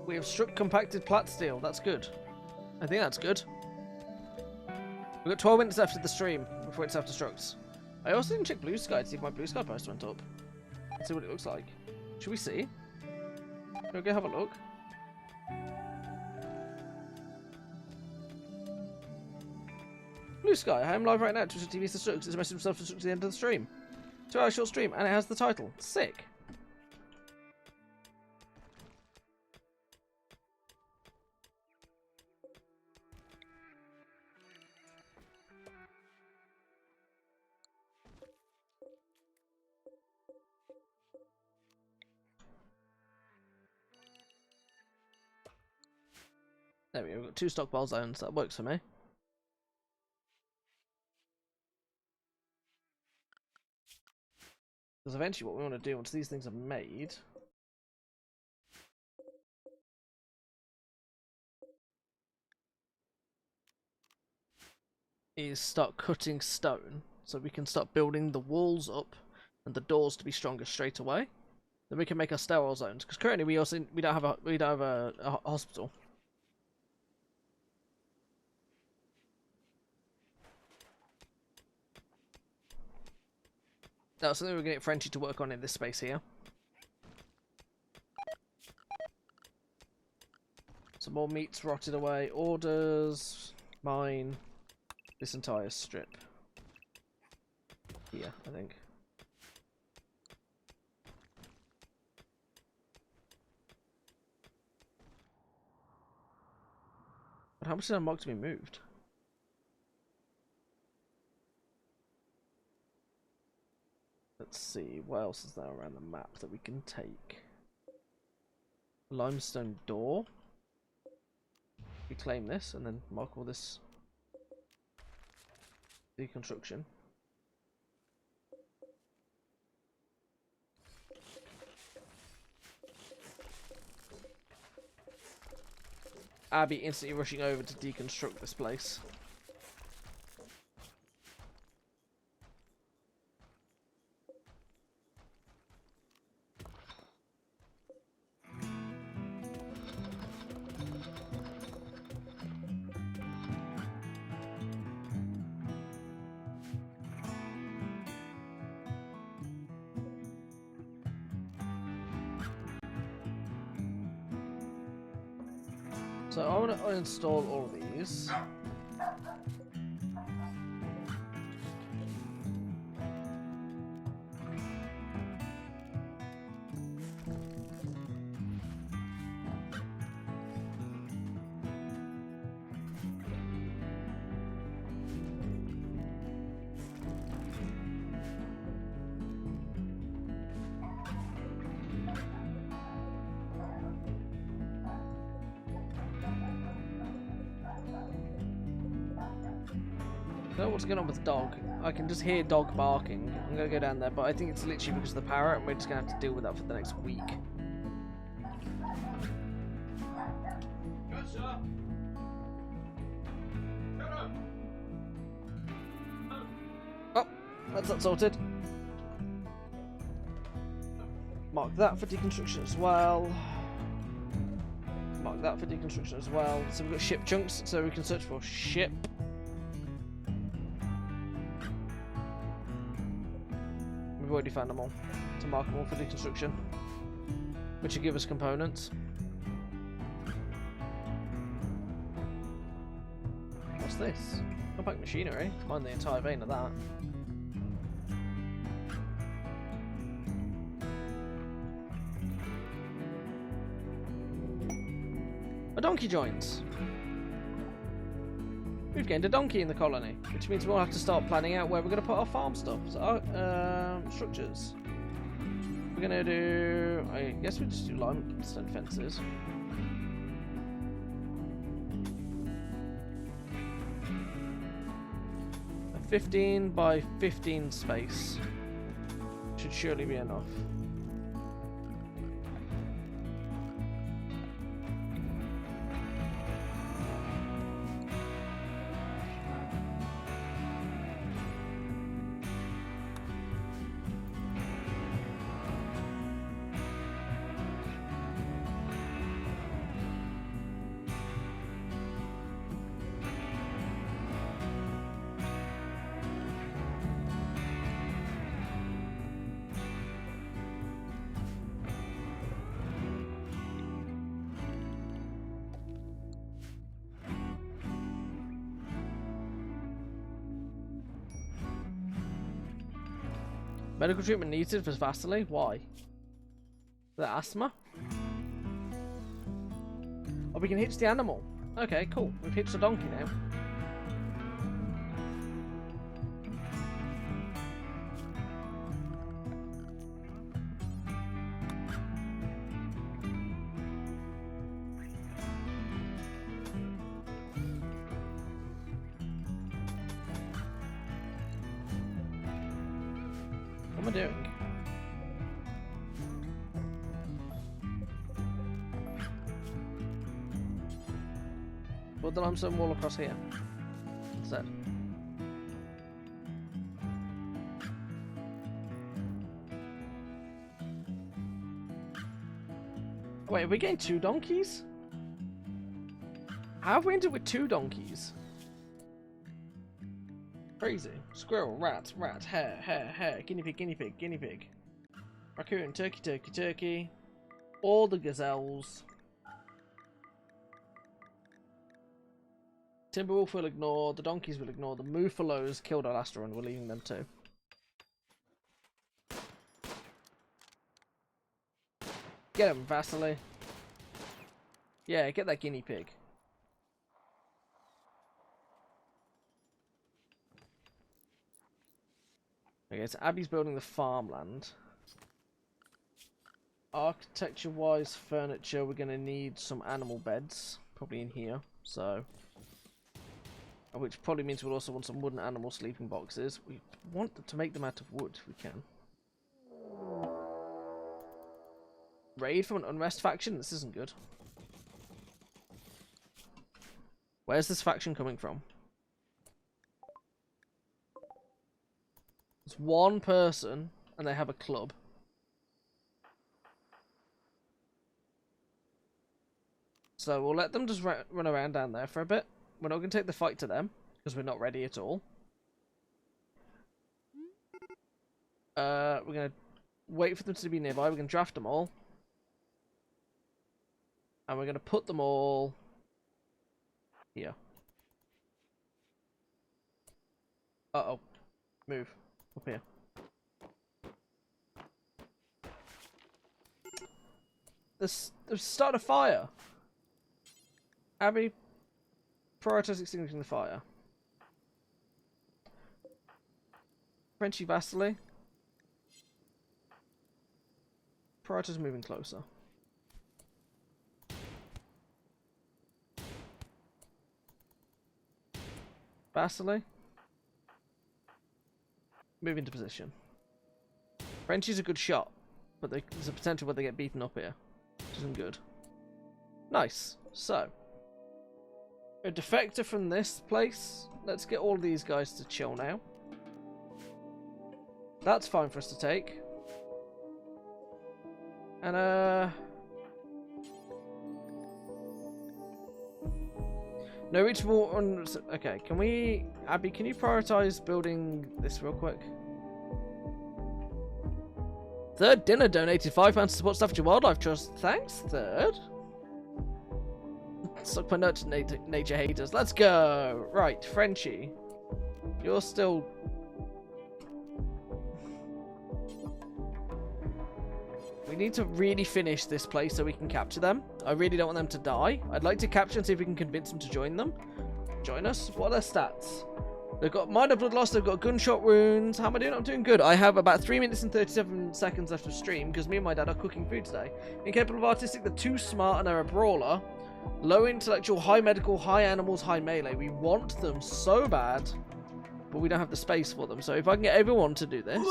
We have struck compacted plat steel. That's good. I think that's good. We've got 12 minutes after the stream before it's after structs. I also didn't check Blue Sky to see if my Blue Sky post went up. Let's see what it looks like. Should we see? Can we go have a look? Blue Sky, I am live right now. Twitch TV Structs. It's a message himself for Structs at the end of the stream. 2-hour short stream, and it has the title. Sick. There we go, we've got 2 stockpile zones, that works for me. Because eventually what we want to do once these things are made is start cutting stone so we can start building the walls up and the doors to be stronger straight away. Then we can make our sterile zones, because currently we don't have a hospital. That's something we're going to get Frenchie to work on in this space here. Some more meat's rotted away. Orders, mine, this entire strip. Here, I think. But how much is unmarked to be moved? Let's see, what else is there around the map that we can take? Limestone door. We claim this and then mark all this deconstruction. Abby instantly rushing over to deconstruct this place. So I want to uninstall all of these. I don't know what's going on with dog. I can just hear dog barking. I'm going to go down there, but I think it's literally because of the power, and we're just going to have to deal with that for the next week. Good, sir. Oh, that's that sorted. Mark that for deconstruction as well. Mark that for deconstruction as well. So we've got ship chunks, so we can search for ship. We've already found them all, to mark them all for deconstruction, which will give us components. What's this? Compact machinery. Combine the entire vein of that. A donkey joins. We've gained a donkey in the colony, which means we'll have to start planning out where we're going to put our farm stuff. So, structures. We're going to do... I guess we just do limestone fences. A 15 by 15 space should surely be enough. Medical treatment needed for Vasily? Why? The asthma? Oh, we can hitch the animal. Okay, cool. We've hitched a donkey now. What am I doing? Build the limestone wall across here. Instead. Wait, are we getting 2 donkeys? How have we ended with 2 donkeys? Crazy. Squirrel, rat, rat, hare, hare, hare, guinea pig, guinea pig, guinea pig. Raccoon, turkey, turkey, turkey. All the gazelles. Timberwolf will ignore, the donkeys will ignore, the Muffalos killed our last run, we're leaving them too. Get him, Vasily. Yeah, get that guinea pig. Okay, so Abby's building the farmland. Architecture-wise, furniture, we're going to need some animal beds, probably in here, so... Which probably means we'll also want some wooden animal sleeping boxes. We want to make them out of wood, if we can. Raid from an unrest faction? This isn't good. Where's this faction coming from? It's one person, and they have a club. So we'll let them just run around down there for a bit. We're not going to take the fight to them, because we're not ready at all. We're going to wait for them to be nearby. We're going to draft them all. And we're going to put them all here. Uh-oh. Move. Up here. There's started a fire. Abby, prioritize extinguishing the fire. Frenchie Vasily. Prioritize moving closer. Vasily. Move into position. Frenchie's a good shot, but there's a potential where they get beaten up here, which isn't good. Nice. So, a defector from this place. Let's get all these guys to chill now. That's fine for us to take. And no reach more on. Okay, can we, Abby? Can you prioritize building this real quick? Third Dinner donated £5 to support Staffordshire Wildlife Trust. Thanks, Third. Suck my nuts, nature haters. Let's go. Right, Frenchie. You're still... We need to really finish this place so we can capture them. I really don't want them to die. I'd like to capture and see if we can convince them to join them. Join us. What are their stats? They've got minor blood loss, they've got gunshot wounds. How am I doing? I'm doing good. I have about 3 minutes and 37 seconds left of stream because me and my dad are cooking food today. Incapable of artistic, they're too smart and they're a brawler. Low intellectual, high medical, high animals, high melee. We want them so bad, but we don't have the space for them. So if I can get everyone to do this...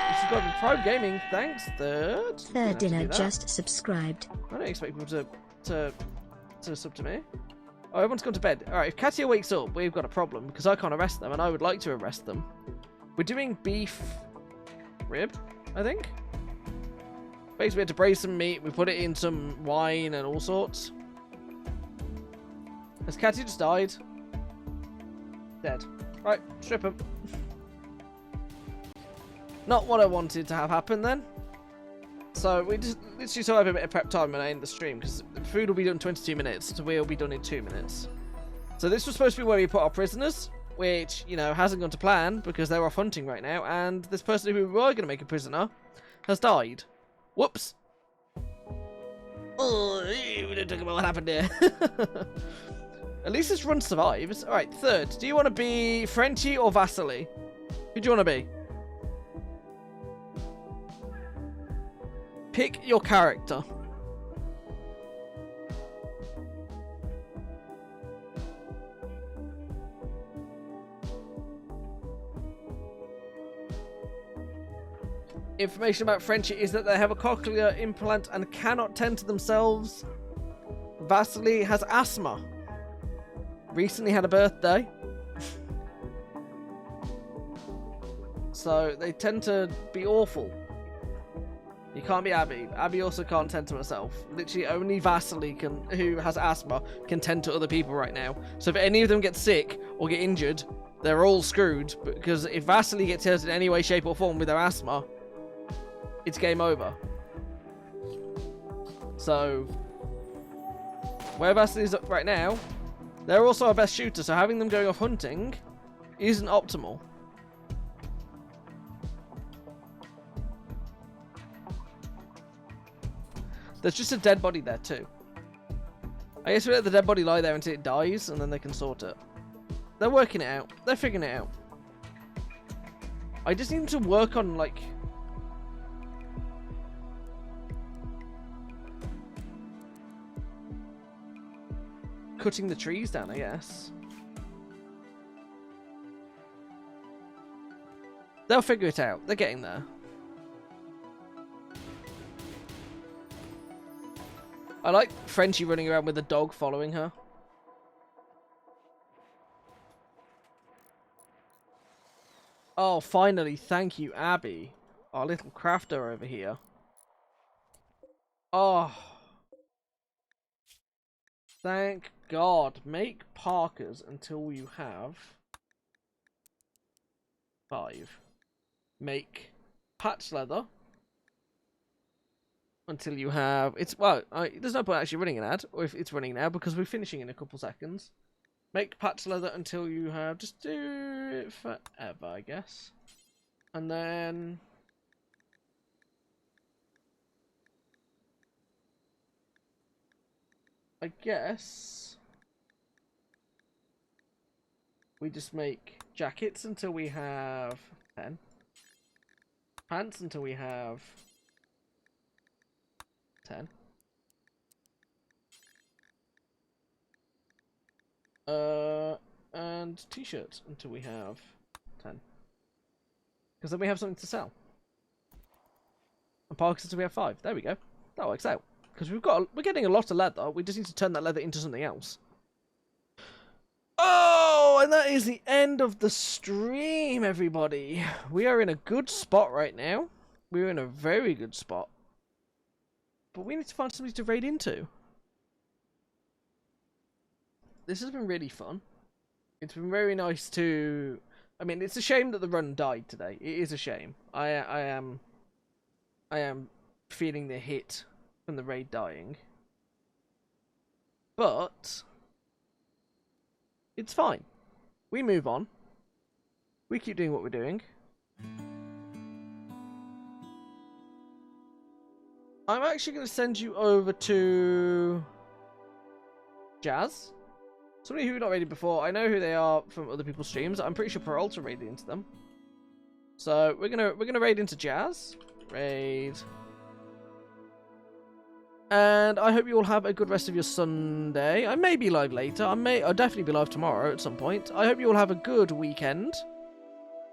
This has got to be Prime Gaming. Thanks, Third. Third Dinner just subscribed. I don't expect people to sub to me. Oh, everyone's gone to bed. Alright, if Katia wakes up, we've got a problem, because I can't arrest them, and I would like to arrest them. We're doing beef rib, I think. Basically, we had to braise some meat, we put it in some wine and all sorts. Has Katia just died? Dead. Right, strip him. Not what I wanted to have happen then. So we just literally still have a bit of prep time when I end the stream, because the food will be done in 22 minutes, so we'll be done in 2 minutes. So this was supposed to be where we put our prisoners, which, you know, hasn't gone to plan because they're off hunting right now, and this person who we were going to make a prisoner has died. Whoops. Oh, we don't talk about what happened here. At least this run survives. Alright, Third, do you want to be Frenchie or Vasily? Who do you want to be? Pick your character. Information about Frenchie is that they have a cochlear implant and cannot tend to themselves. Vasily has asthma. Recently had a birthday. So they tend to be awful. You can't be Abby. Abby also can't tend to herself. Literally only Vasily who has asthma, can tend to other people right now. So if any of them get sick or get injured, they're all screwed. Because if Vasily gets hurt in any way, shape or form with their asthma, it's game over. So where Vasily's up right now, they're also our best shooter. So having them going off hunting isn't optimal. There's just a dead body there too. I guess we let the dead body lie there until it dies, and then they can sort it. They're working it out. They're figuring it out. I just need to work on, like... cutting the trees down, I guess. They'll figure it out. They're getting there. I like Frenchie running around with the dog following her. Oh, finally, thank you, Abby. Our little crafter over here. Oh. Thank God. Make parkas until you have 5. Make patch leather until you have... there's no point actually running an ad, or if it's running now, because we're finishing in a couple seconds. Make patch leather until you have... Just do it forever, I guess. And then... I guess... we just make jackets until we have 10. Pants until we have 10. And t-shirts until we have 10. Because then we have something to sell. And parkas until we have 5. There we go. That works out. Because we're getting a lot of leather. We just need to turn that leather into something else. Oh, and that is the end of the stream, everybody. We are in a good spot right now. We're in a very good spot. But we need to find somebody to raid into. This has been really fun. It's been very nice to... I mean, it's a shame that the run died today. It is a shame. I am feeling the hit from the raid dying. But it's fine. We move on. We keep doing what we're doing. I'm actually going to send you over to Jazz. Somebody who we've not raided before. I know who they are from other people's streams. I'm pretty sure Peralta raided into them. So we're gonna raid into Jazz. Raid. And I hope you all have a good rest of your Sunday. I may be live later. I'll definitely be live tomorrow at some point. I hope you all have a good weekend.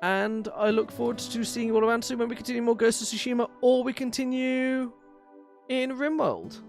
And I look forward to seeing you all around soon when we continue more Ghost of Tsushima or we continue in RimWorld.